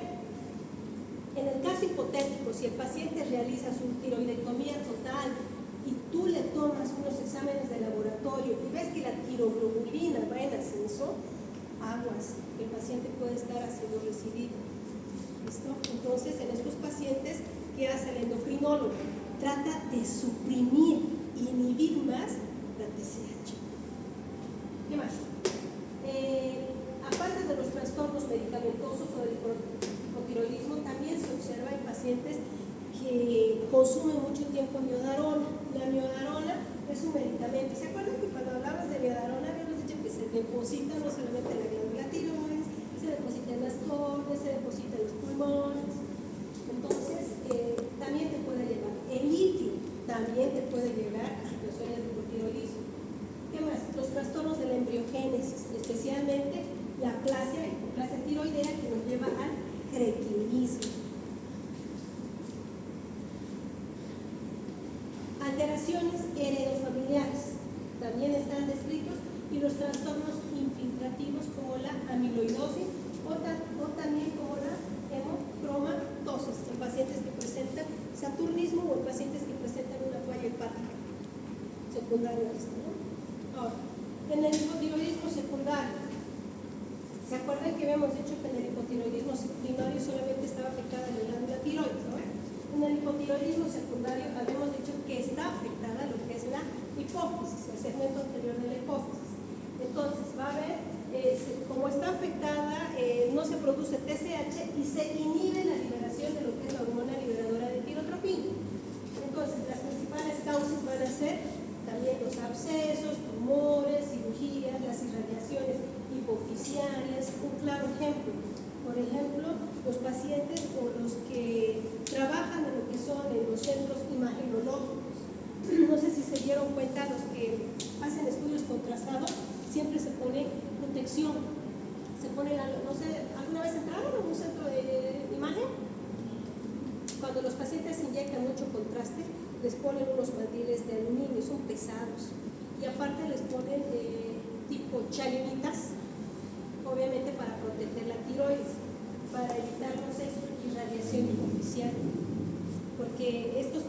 en el caso hipotético, si el paciente realiza su tiroidectomía total y tú le tomas unos exámenes de laboratorio y ves que la tiroglobulina va en ascenso, aguas, el paciente puede estar haciendo recidiva. ¿Listo? Entonces, en estos pacientes, ¿qué hace el endocrinólogo? Trata de suprimir, inhibir más la TSH. ¿Qué más? Aparte de los trastornos medicamentosos o del hipotiroidismo, también se observa en pacientes que consumen mucho tiempo miodarona. La miodarona es un medicamento. ¿Se acuerdan que cuando hablabas de miodarona habíamos dicho que se deposita no solamente en la glándula tiroides, se deposita en las córneas, se deposita en los pulmones? Entonces, también te puede llevar. El litio también te puede llevar a situaciones de hipotiroidismo. ¿Qué más? Los trastornos de la embriogénesis, especialmente la hipoplasia tiroidea, que nos lleva al cretinismo. Alteraciones heredofamiliares también están descritos, y los trastornos infiltrativos como la amiloidosis o también como la hemocromatosis en pacientes que presentan saturnismo o en pacientes que presentan una falla hepática secundaria a esto, ¿no? Ahora, en el hipotiroidismo secundario, ¿se acuerdan que habíamos dicho que en el hipotiroidismo primario solamente estaba afectada la glándula tiroides, ¿no? En el hipotiroidismo secundario habíamos dicho que está afectada lo que es la hipófisis, el segmento anterior de la hipófisis. Entonces va a haber, como está afectada, no se produce TSH y se inhibe la liberación de lo que es la hormona liberadora de tirotropina. Entonces las principales causas van a ser también los abscesos, tumores, cirugías, las irradiaciones hipofisiarias. Un claro ejemplo, por ejemplo, los pacientes o los que trabajan en lo que son en los centros imagenológicos. No sé si se dieron cuenta, los que hacen estudios contrastados siempre se pone protección. Se pone, no sé, ¿alguna vez entraron en un centro de imagen? Cuando los pacientes inyectan mucho contraste, les ponen unos mandiles de aluminio, son pesados. Y aparte les ponen tipo chalinitas, obviamente para proteger la tiroides, para evitar, no sé, irradiación hipofisial.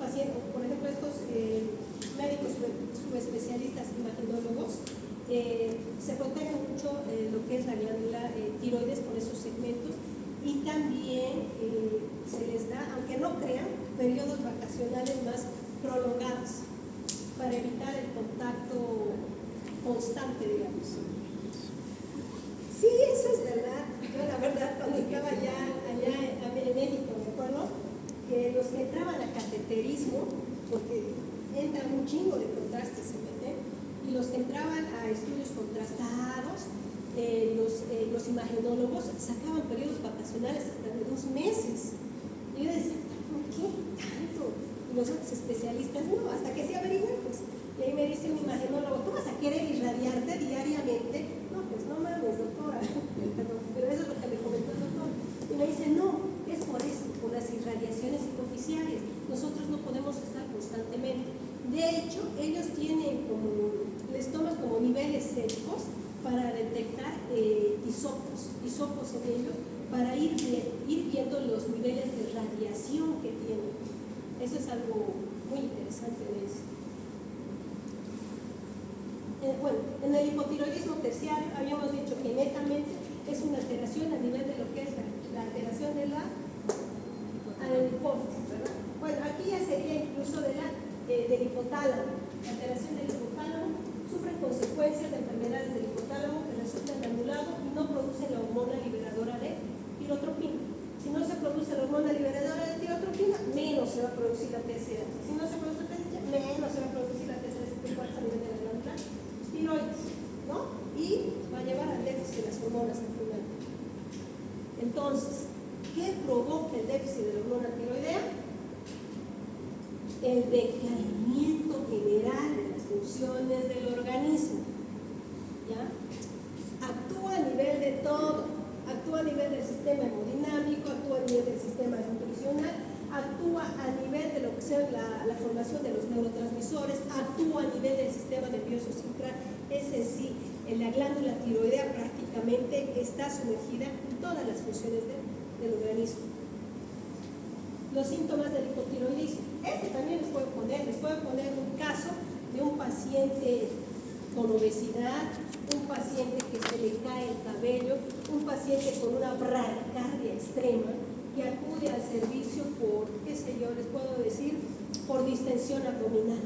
pacientes, por ejemplo, estos médicos subespecialistas imagenólogos, se protege mucho lo que es la glándula tiroides con esos segmentos, y también se les da, aunque no crean, periodos vacacionales más prolongados para evitar el contacto constante, digamos. Sí, eso es verdad. Yo la verdad, cuando estaba allá en México, me acuerdo que los que entraban a cateterismo, porque entran un chingo de contrastes, se meten, y los que entraban a estudios contrastados, los imagenólogos sacaban periodos vacacionales hasta de 2 meses. Y yo decía, ¿por qué tanto? Y los otros especialistas, no, hasta que se averigüen, pues. Y ahí me dice un imagenólogo, ¿tú vas a querer irradiarte diariamente? No, pues no mames, doctora. Pero eso es lo que me comentó el doctor. Y me dice, no, es por eso, por las irradiaciones superficiales. Nosotros no podemos estar constantemente. De hecho, ellos tienen les toman como niveles secos para detectar hisopos en ellos, para ir viendo los niveles de radiación que tienen. Eso es algo muy interesante de esto. Bueno, en el hipotiroidismo terciario habíamos dicho que netamente es una alteración a nivel de lo que es la alteración de la hipófisis, ¿verdad? Bueno, aquí ya sería incluso del hipotálamo. La alteración del hipotálamo sufre consecuencias de enfermedades del hipotálamo que resultan de anulado y no producen la hormona liberadora de tirotropina. Si no se produce la hormona liberadora de tirotropina, menos se va a producir la TSH. Si no se produce la TSH, menos se va a producir la T3, T4 a nivel de la glándula tiroides, ¿no? Y va a llevar al déficit de las hormonas al final. Entonces, ¿qué provoca el déficit de la hormona tiroidea? El decaimiento general de las funciones del organismo. ¿Ya? Actúa a nivel de todo, actúa a nivel del sistema hemodinámico, actúa a nivel del sistema nutricional, actúa a nivel de lo que sea la formación de los neurotransmisores, actúa a nivel del sistema nervioso central. Es decir, en la glándula tiroidea prácticamente está sumergida en todas las funciones del organismo. Los síntomas del hipotiroidismo. También les puedo poner un caso de un paciente con obesidad, un paciente que se le cae el cabello, un paciente con una bradicardia extrema que acude al servicio por, qué sé yo, les puedo decir, por distensión abdominal.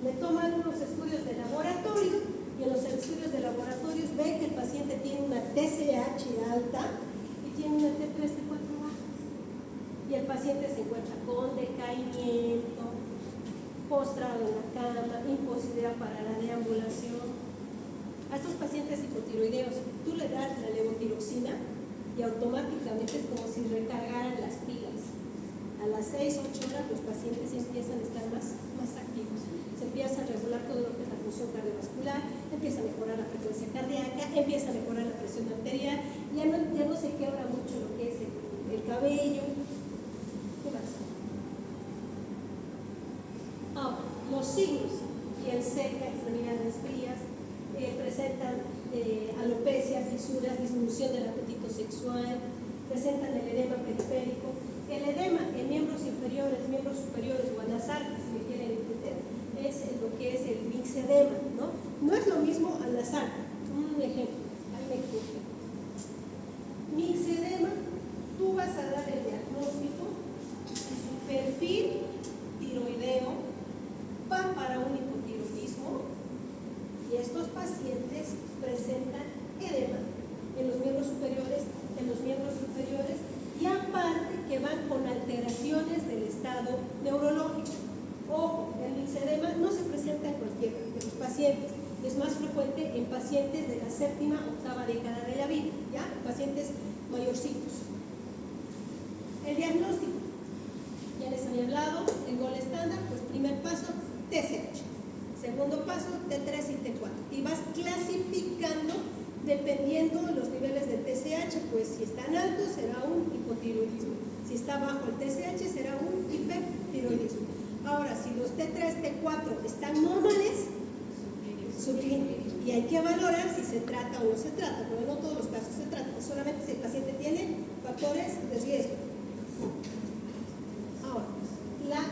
Le toman unos estudios de laboratorio y en los estudios de laboratorio ven que el paciente tiene una TSH alta y tiene una T3, T4 baja. Y el paciente se encuentra con decaimiento, postrado en la cama, imposibilidad para la deambulación. A estos pacientes hipotiroideos, tú le das la levotiroxina y automáticamente es como si recargaran las pilas. A las 6-8 horas los pacientes empiezan a estar más activos. Se empieza a regular todo lo que es la función cardiovascular, empieza a mejorar la frecuencia cardíaca, empieza a mejorar la presión arterial, ya no se quiebra mucho lo que es el cabello. ¿Qué más? Ahora, los signos: piel seca, extremidades frías, presentan alopecia, fisuras, disminución del apetito sexual, presentan el edema periférico. El edema en miembros inferiores, miembros superiores o en las arcas, si me quieren entender, es lo que es el mixedema, ¿no? No es lo mismo al las arcas. Un ejemplo, ahí me equivoqué. Mixedema, tú vas a dar el diagnóstico y su perfil tiroideo va para un hipotiroidismo y estos pacientes presentan edema en los miembros superiores, en los miembros inferiores, y aparte que van con alteraciones del estado neurológico. Ojo, el mixedema no se presenta en cualquiera de los pacientes, es más frecuente en pacientes de la 7ª, 8ª década de la vida, ¿ya? Pacientes mayorcitos. El diagnóstico, ya les había hablado, el gol estándar, pues primer paso, TSH. Segundo paso, T3 y T4. Y vas clasificando dependiendo los niveles de TSH, pues si están altos será un hipotiroidismo. Si está bajo el TSH será un hipertiroidismo. Ahora, si los T3, T4 están normales, y hay que valorar si se trata o no se trata, pero no todos los casos se tratan, solamente si el paciente tiene factores de riesgo. Ahora, la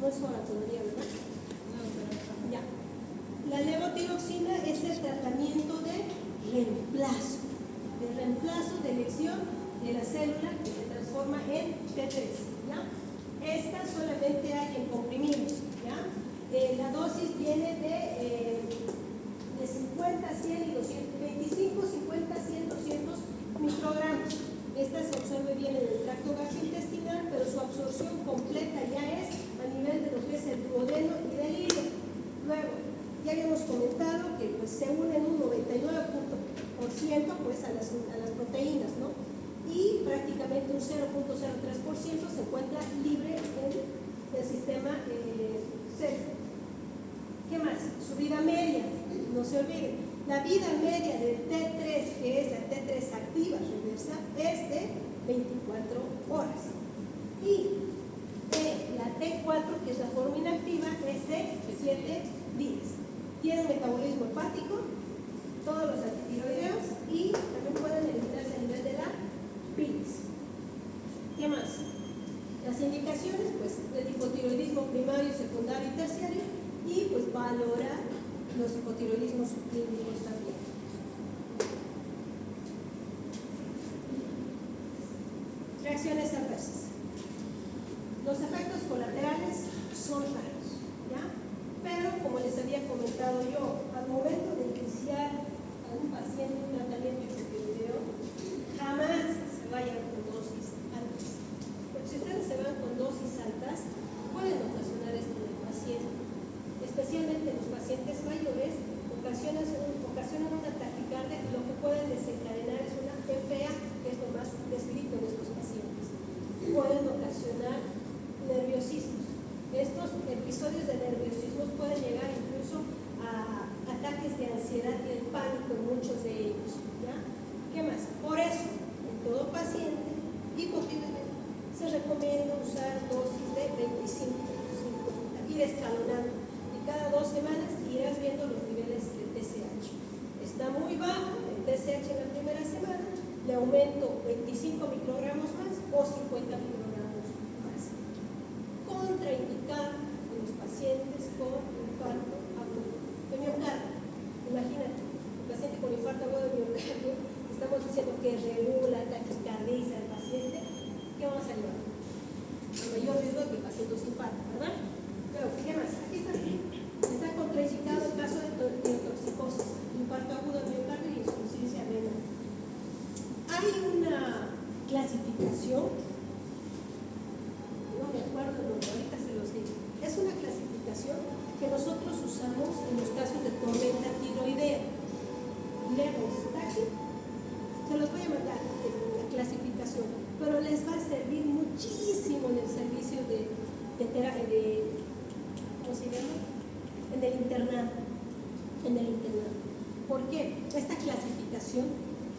No es hora todavía, ¿verdad? No, pero Ya. La levotiroxina es el tratamiento de reemplazo de elección de la célula que se transforma en T3, ¿ya? Esta solamente hay en comprimidos, ¿ya? La dosis viene de 50, 100 y 200, 25, 50, 100, 200 microgramos. Esta se absorbe bien en el tracto gastrointestinal, pero su absorción completa ya es a nivel de lo que es el duodeno y del hígado. Luego, ya habíamos comentado que pues, se unen un 99% pues, a las proteínas, ¿no? Y prácticamente un 0.03% se encuentra libre en el sistema célular. ¿Qué más? Su vida media, no se olviden. La vida media del T3, que es la T3 activa reversa, es de 24 horas. Y la T4, que es la forma inactiva, es de 7 días. Tiene un metabolismo hepático, todos los antitiroideos y también pueden eliminarse a nivel de la bilis. ¿Qué más? Las indicaciones, pues, del hipotiroidismo primario, secundario y terciario, y pues valorar los hipotiroidismos subclínicos también. Reacciones adversas. Los efectos colaterales son raros, ¿ya? Pero como les había comentado yo, al momento de iniciar a un paciente un tratamiento hipotiroideo, jamás se vayan con dosis altas. Porque si ustedes se van con dosis altas, pueden ocasionar esto en el paciente. Especialmente en los pacientes mayores, ocasionan una taquicardia y lo que pueden desencadenar es una TFA, que es lo más descrito en estos pacientes. Pueden ocasionar nerviosismos. Estos episodios de nerviosismos pueden llegar incluso a ataques de ansiedad y de pánico en muchos de ellos, ¿ya? ¿Qué más? Por eso, en todo paciente hipotiroideo se recomienda usar dosis de 25, ir escalonando. Cada 2 semanas irás viendo los niveles de TSH. Está muy bajo el TSH en la primera semana, le aumento 25 microgramos más o 50 microgramos más. Contraindicado en los pacientes con infarto agudo de miocardio. Imagínate, un paciente con infarto agudo de miocardio, estamos diciendo que regula, taquicardiza al paciente, ¿qué vamos a llevar? El mayor riesgo de que el paciente se infarte, ¿verdad? Pero, ¿qué más? Aquí está contraindicado el caso de toxicosis, infarto agudo de miocardio y insuficiencia renal. Hay una clasificación, no me acuerdo el nombre, ahorita se los digo. Es una clasificación que nosotros usamos en los casos de tormenta tiroidea. Levos-Tachy, se los voy a mandar la clasificación, pero les va a servir muchísimo en el servicio de ¿cómo se llama? En el internado. ¿Por qué? Esta clasificación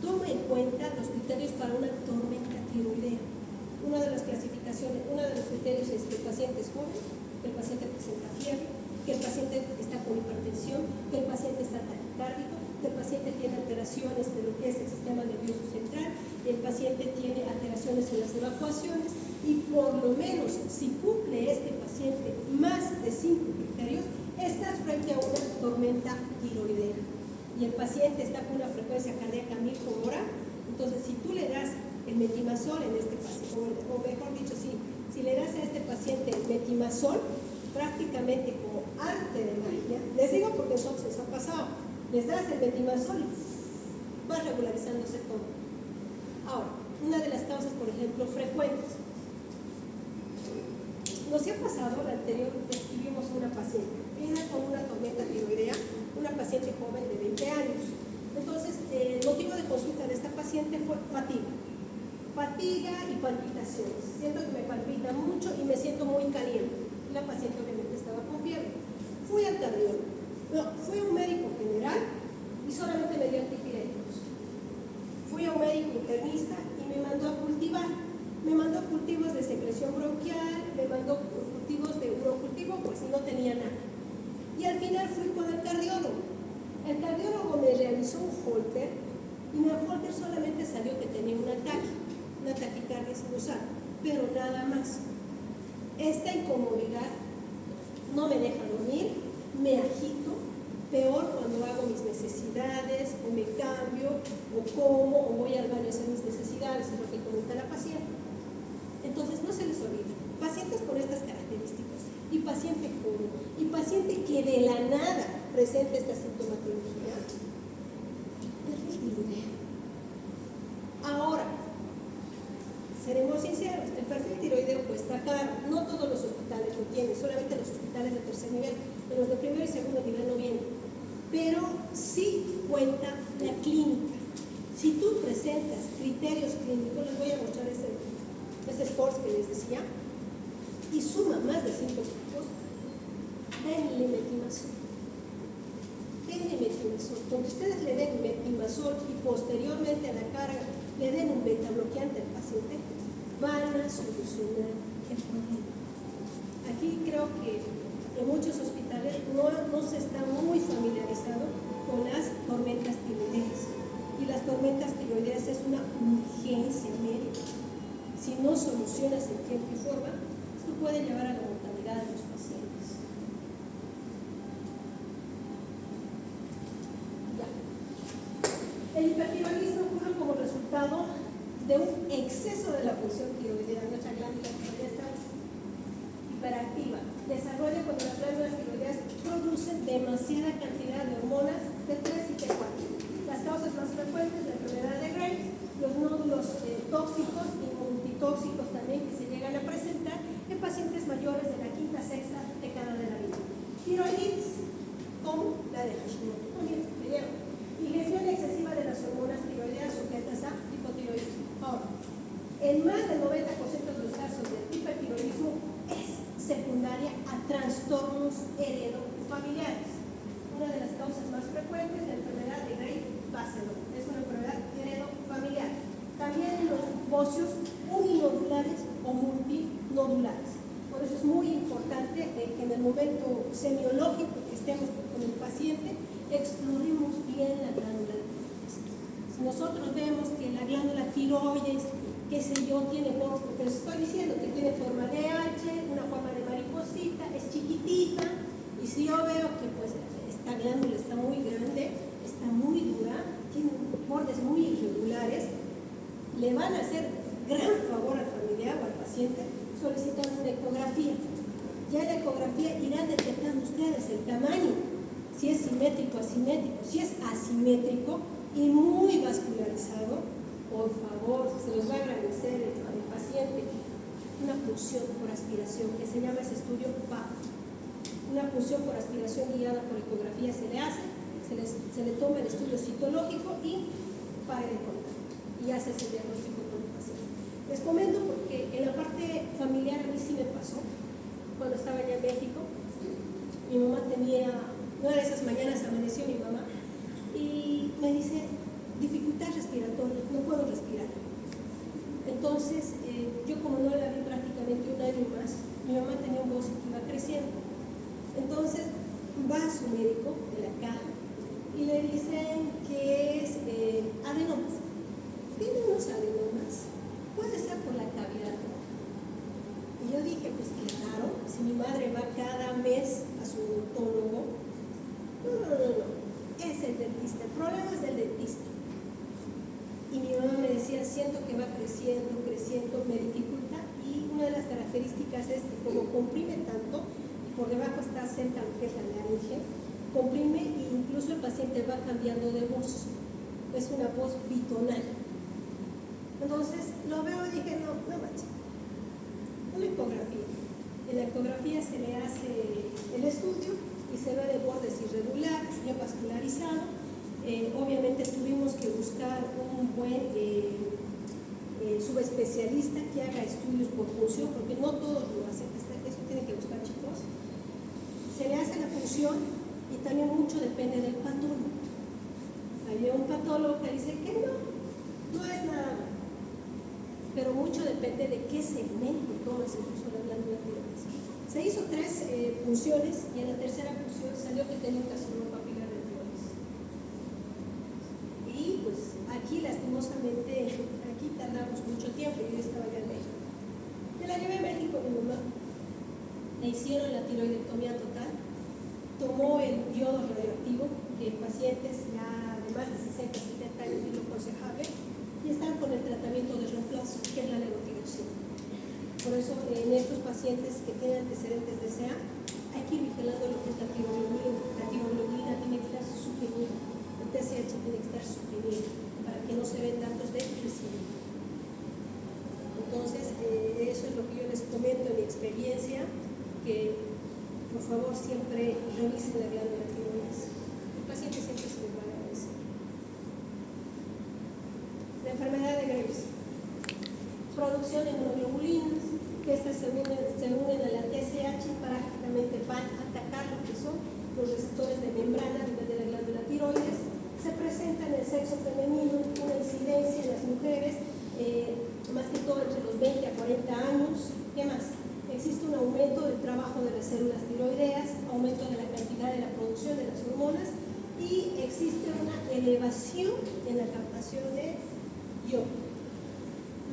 toma en cuenta los criterios para una tormenta tiroidea. Una de las clasificaciones, uno de los criterios es que el paciente es joven, que el paciente presenta fiebre, que el paciente está con hipertensión, que el paciente está taquicárdico, que el paciente tiene alteraciones de lo que es el sistema nervioso central, el paciente tiene alteraciones en las evacuaciones y por lo menos si cumple este paciente más de 5 criterios, estás frente a una tormenta tiroidea y el paciente está con una frecuencia cardíaca 1000 por hora. Entonces, si tú le das el metimazol en este paciente, o mejor dicho, si le das a este paciente el metimazol, prácticamente como arte de magia, les digo porque nosotros nos ha pasado, les das el metimazol y va regularizándose todo. Ahora, una de las causas, por ejemplo, frecuentes. Nos ha pasado, la anterior escribimos una paciente, era con una tormenta tiroidea, una paciente joven de 20 años. Entonces, el motivo de consulta de esta paciente fue fatiga y palpitaciones. Siento que me palpita mucho y me siento muy caliente. La paciente obviamente estaba con fiebre. Fui al cardiólogo. No, fui a un médico general y solamente me dio antipiréticos. Fui a un médico internista y me mandó a cultivar. Me mandó cultivos de secreción bronquial, me mandó cultivos de urocultivo, pues no tenía nada. Y al final fui con el cardiólogo. El cardiólogo me realizó un Holter y en el Holter solamente salió que tenía una taquicardia sinusal, pero nada más. Esta incomodidad no me deja dormir, me agito, peor cuando hago mis necesidades, o me cambio, o como, o voy al baño a hacer mis necesidades, es lo que comenta la paciente. Entonces, no se les olvide, pacientes con estas características, y paciente joven, y paciente que de la nada presente esta sintomatología, perfil tiroideo. Ahora, seremos sinceros, el perfil tiroideo cuesta caro, no todos los hospitales lo tienen, solamente los hospitales de tercer nivel, en los de primero y segundo nivel no vienen, pero sí cuenta la clínica. Si tú presentas criterios clínicos, les voy a mostrar ese scores que les decía, y suma más de 5 puntos, denle metimazol. Denle metimazol. Cuando ustedes le den metimazol y posteriormente a la carga le den un beta bloqueante al paciente, van a solucionar el problema. Aquí creo que en muchos hospitales no se está muy familiarizado con las tormentas tiroideas. Y las tormentas tiroideas es una urgencia médica. Si no solucionas en tiempo y forma, esto puede llevar a la mortalidad de los pacientes. Ya. El hipertiroidismo ocurre como resultado de un exceso de la función tiroidea. Nuestra glándula tiroidea está hiperactiva. Desarrolla cuando las glándulas tiroideas producen demasiada cantidad de hormonas T3 y T4. Las causas más frecuentes, la enfermedad de Graves, los nódulos tóxicos y multitóxicos también que se llegan a presentar en pacientes mayores de la quinta, sexta década de la vida. Tiroiditis, como la de Hashimoto, también se lleva. Y gestión excesiva de las hormonas tiroideas sujetas a hipotiroidismo. Ahora, en más del 90% de los casos de hipertiroidismo es secundaria a trastornos heredofamiliares. Una de las causas más frecuentes es la enfermedad de Graves-Basedow. Es una enfermedad heredofamiliar. También los bocios uninodulares o multinodulares. Por eso es muy importante que en el momento semiológico que estemos con el paciente, exploremos bien la glándula tiroides. Si nosotros vemos que la glándula tiroides, qué sé yo, tiene, porque les estoy diciendo que tiene forma de H, una forma de mariposita, es chiquitita, y si yo veo que pues esta glándula está muy grande, está muy dura, tiene bordes muy irregulares, le van a hacer gran favor al familiar o al paciente solicitando una ecografía. Ya en la ecografía irán detectando ustedes el tamaño, si es simétrico, asimétrico, si es asimétrico y muy vascularizado, por favor, se los va a agradecer al paciente una punción por aspiración, que se llama ese estudio PAF. Una punción por aspiración guiada por ecografía se le hace, se le toma el estudio citológico y para de contar, y hace ese diagnóstico con el paciente. Les comento porque en la parte familiar a mí sí me pasó, cuando estaba allá en México, mi mamá tenía, una de esas mañanas amaneció mi mamá y me dice, dificultad respiratoria, no puedo respirar. Entonces, yo como no la vi prácticamente un año más, mi mamá tenía un bocio que iba creciendo. Entonces, va a su médico de la caja y le dicen que es adenomas. Tiene unos adenomas, puede ser por la cavidad. Y yo dije, pues qué raro, si mi madre va cada mes a su odontólogo. No, es el dentista, el problema es del dentista. Y mi mamá me decía, siento que va creciendo, me dificulta, y una de las características es que como comprime tanto, y por debajo está cerca lo que es la laringe, comprime e incluso el paciente va cambiando de voz, es una voz bitonal. Entonces lo veo y dije, no manches, una ecografía. En la ecografía se le hace el estudio y se ve de bordes irregulares, ya vascularizado. Obviamente tuvimos que buscar un buen subespecialista que haga estudios por punción, porque no todos lo hacen, eso tienen que buscar, chicos. Se le hace la punción y también mucho depende del patólogo. Había un patólogo que dice que no es nada, pero mucho depende de qué segmento tomas incluso la glándula tiroides. Se hizo 3 punciones y en la tercera punción salió que tenía un carcinoma papilar de tiroides. Y pues aquí lastimosamente, aquí tardamos mucho tiempo, yo estaba ya en México. Me la llevé a México mi mamá, le hicieron la tiroidectomía total, tomó el yodo radioactivo, que en pacientes ya de más de 60, 70 años es lo aconsejable, y están con el tratamiento de reemplazo, que es la levotiroxina. Por eso, en estos pacientes que tienen antecedentes de SEA, hay que ir vigilando lo que es la tiroglobulina. La tiroglobulina tiene que estar suprimida, el TSH tiene que estar suprimido, para que no se ven datos de crecimiento. Entonces, eso es lo que yo les comento en mi experiencia, que por favor siempre revisen la glándula tiroides. El paciente siempre se les va a agradecer. La enfermedad de Graves. Producción de inmunoglobulinas, que estas se unen a la TSH y prácticamente van a atacar lo que son los receptores de membrana a nivel de la glándula tiroides. Se presenta en el sexo femenino, una incidencia en las mujeres, más que todo entre los 20 a 40 años. ¿Qué más? Existe un aumento del trabajo de las células tiroideas, aumento de la cantidad de la producción de las hormonas y existe una elevación en la captación de yodo.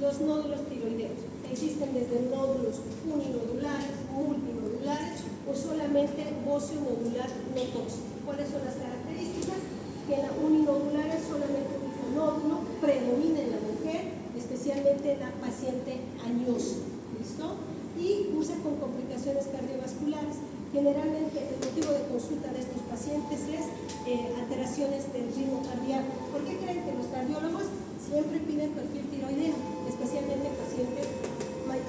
Los nódulos tiroideos existen desde nódulos uninodulares, multinodulares o solamente bocio nodular no tóxico. ¿Cuáles son las características? Que en la uninodular es solamente un nódulo, predomina en la mujer, especialmente en la paciente añosa. ¿Listo? Y usa con complicaciones cardiovasculares. Generalmente el motivo de consulta de estos pacientes es alteraciones del ritmo cardíaco. ¿Por qué creen que los cardiólogos siempre piden perfil tiroideo, especialmente en pacientes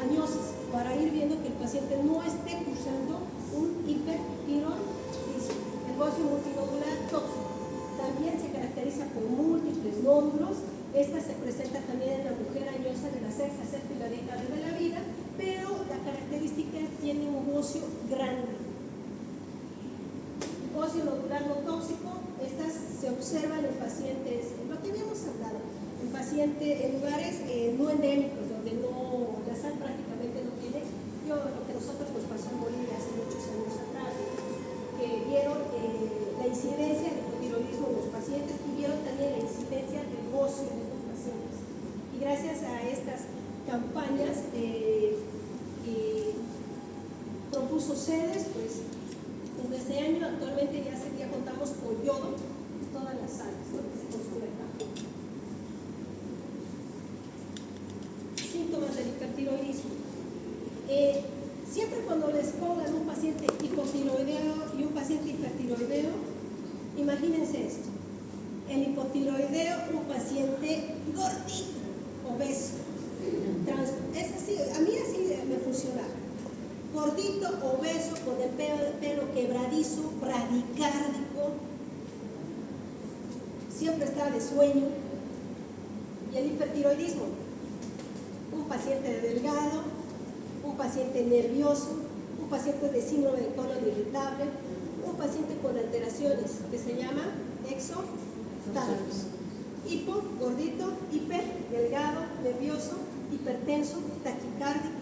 añosos, para ir viendo que el paciente no esté cursando un hipertiroidismo? El bocio multinodular tóxico también se caracteriza por múltiples nódulos. Esta se presenta también en la mujer añosa de la sexta, séptima década de la vida, pero la característica es que tiene un bocio grande. Bocio nodular no tóxico, estas se observan en pacientes, lo que habíamos hablado, en lugares no endémicos, donde la sal prácticamente no tiene, lo que nosotros nos pasó en Bolivia hace muchos años atrás, que vieron la incidencia del hipotiroidismo en los pacientes y vieron también la incidencia del bocio en estos pacientes. Y gracias a estas campañas propuso sedes, pues desde ese año actualmente ya contamos con yodo en todas las salas, ¿no?, que se consume acá. Síntomas del hipertiroidismo. Siempre cuando les pongan un paciente hipotiroideo y un paciente hipertiroideo, imagínense esto: el hipotiroideo, un paciente gordito, obeso, es así, a mí así me funciona. Gordito, obeso, con el pelo quebradizo, bradicárdico, siempre está de sueño. Y el hipertiroidismo, un paciente delgado, un paciente nervioso, un paciente de síndrome de colon irritable, un paciente con alteraciones que se llaman exotalmos. Hipo, gordito, hiper, delgado, nervioso, hipertenso, taquicárdico,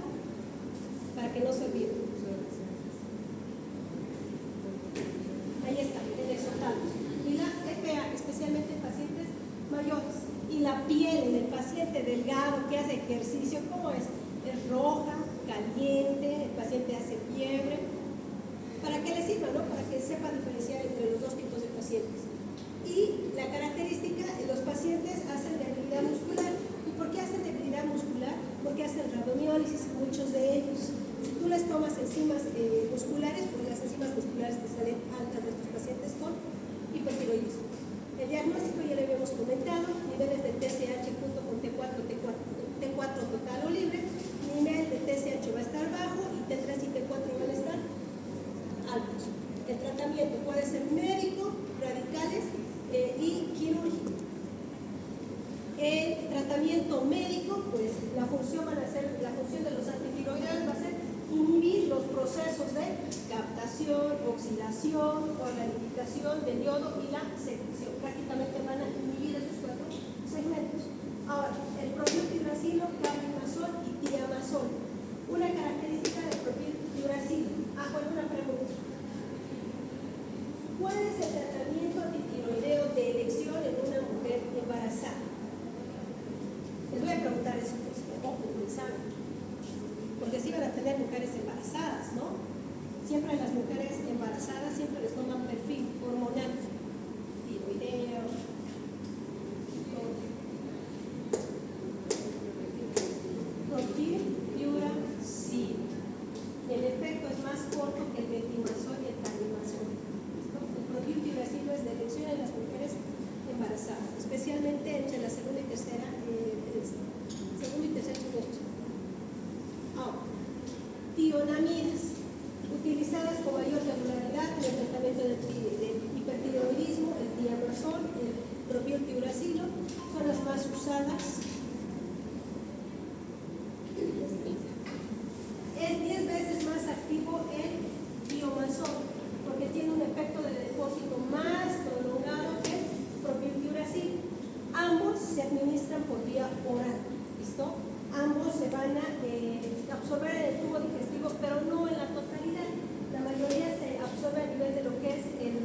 para que no se olviden. Ahí está, el exotalmos. Y la FA, especialmente en pacientes mayores. Y la piel en el paciente delgado que hace ejercicio, ¿cómo es? Es roja, caliente, el paciente hace fiebre. Para que le sirva, ¿no? Para que sepa diferenciar entre los dos tipos de pacientes. Y la característica, los pacientes hacen debilidad muscular. ¿Y por qué hacen debilidad muscular? Porque hacen rabdomiólisis, muchos de ellos. Si tú les tomas enzimas musculares, pues las enzimas musculares te salen altas de estos pacientes con hipertiroidismo. El diagnóstico ya le habíamos comentado: niveles de TSH junto con T4 total o libre, nivel de TSH va a estar bajo y T3 y T4 van a estar altos. El tratamiento puede ser médico, radicales y quirúrgico. El tratamiento médico, pues la función de los antitiroideos va a ser inhibir los procesos de captación, oxidación, organificación del yodo y la secreción. Prácticamente van a inhibir esos cuatro segmentos. Ahora, el propiltiuracilo, carbimazol y tiamazol. Una característica del propiltiuracilo. Bueno, una pregunta. ¿Cuál es el tratamiento antitiroideo de elección en una mujer embarazada? Les voy a preguntar eso, pues, ojo, en el examen. Porque sí van a tener mujeres embarazadas, ¿no? Siempre las mujeres embarazadas siempre les toman perfil hormonal, tiroideo, Propil-Uracil. El efecto es más corto que el metimazol y el carbimazol. El Propil-Uracil es de elección en las mujeres embarazadas, especialmente entre la segundo y tercer trimestre. Ahora, tionamidas, utilizadas con mayor regularidad en el tratamiento de hipertiroidismo, el diamazol, el propil-uracilo, son las más usadas. Es 10 veces más activo el diamazol, porque tiene un efecto de depósito más prolongado que el propil-uracil. Ambos se administran por vía oral, ¿listo? Ambos se van a absorber en el tubo digestivo, pero no en la totalidad. La mayoría se absorbe a nivel de lo que es el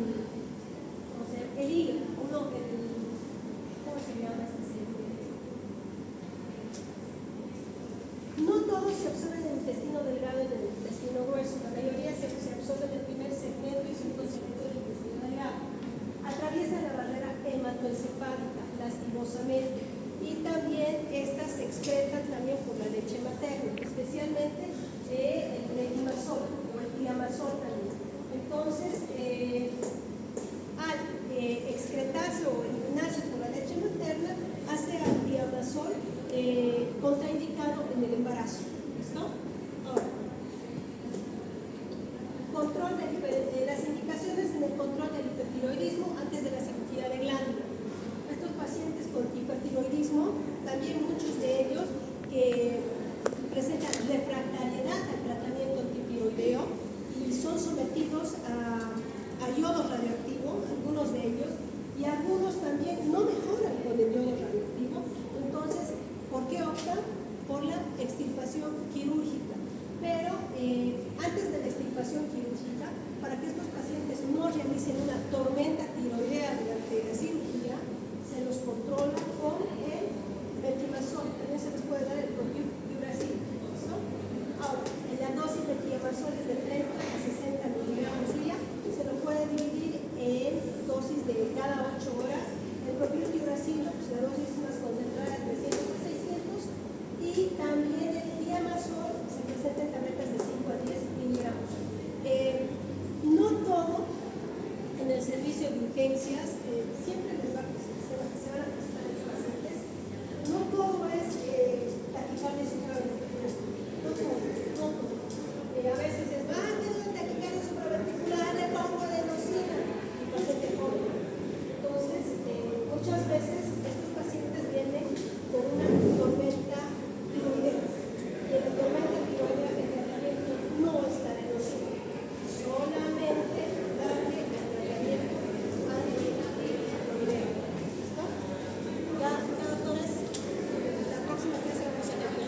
hígado, ¿cómo se llama este sitio? No todos se absorben en el intestino delgado y en el intestino grueso. La mayoría se absorbe en el primer segmento y segundo segmento del intestino delgado. Atraviesan la barrera hematoencefálica lastimosamente, y también estas se excretan también por la leche materna, especialmente el metimazol o el diamazol también. Entonces, al excretarse o eliminarse por la leche materna, hace al diamazol contraindicado en el embarazo. ¿Listo? Ahora, las indicaciones en el control del hipertiroidismo antes de la cirugía de glándula. Estos pacientes con hipertiroidismo, también muchos de ellos que presentan refractariedad al tratamiento antitiroideo y son sometidos a yodo radioactivo, algunos de ellos, y algunos también no mejoran con el yodo radioactivo. Entonces, ¿por qué optan por la extirpación quirúrgica? Pero antes de la extirpación quirúrgica, para que estos pacientes no realicen una tormenta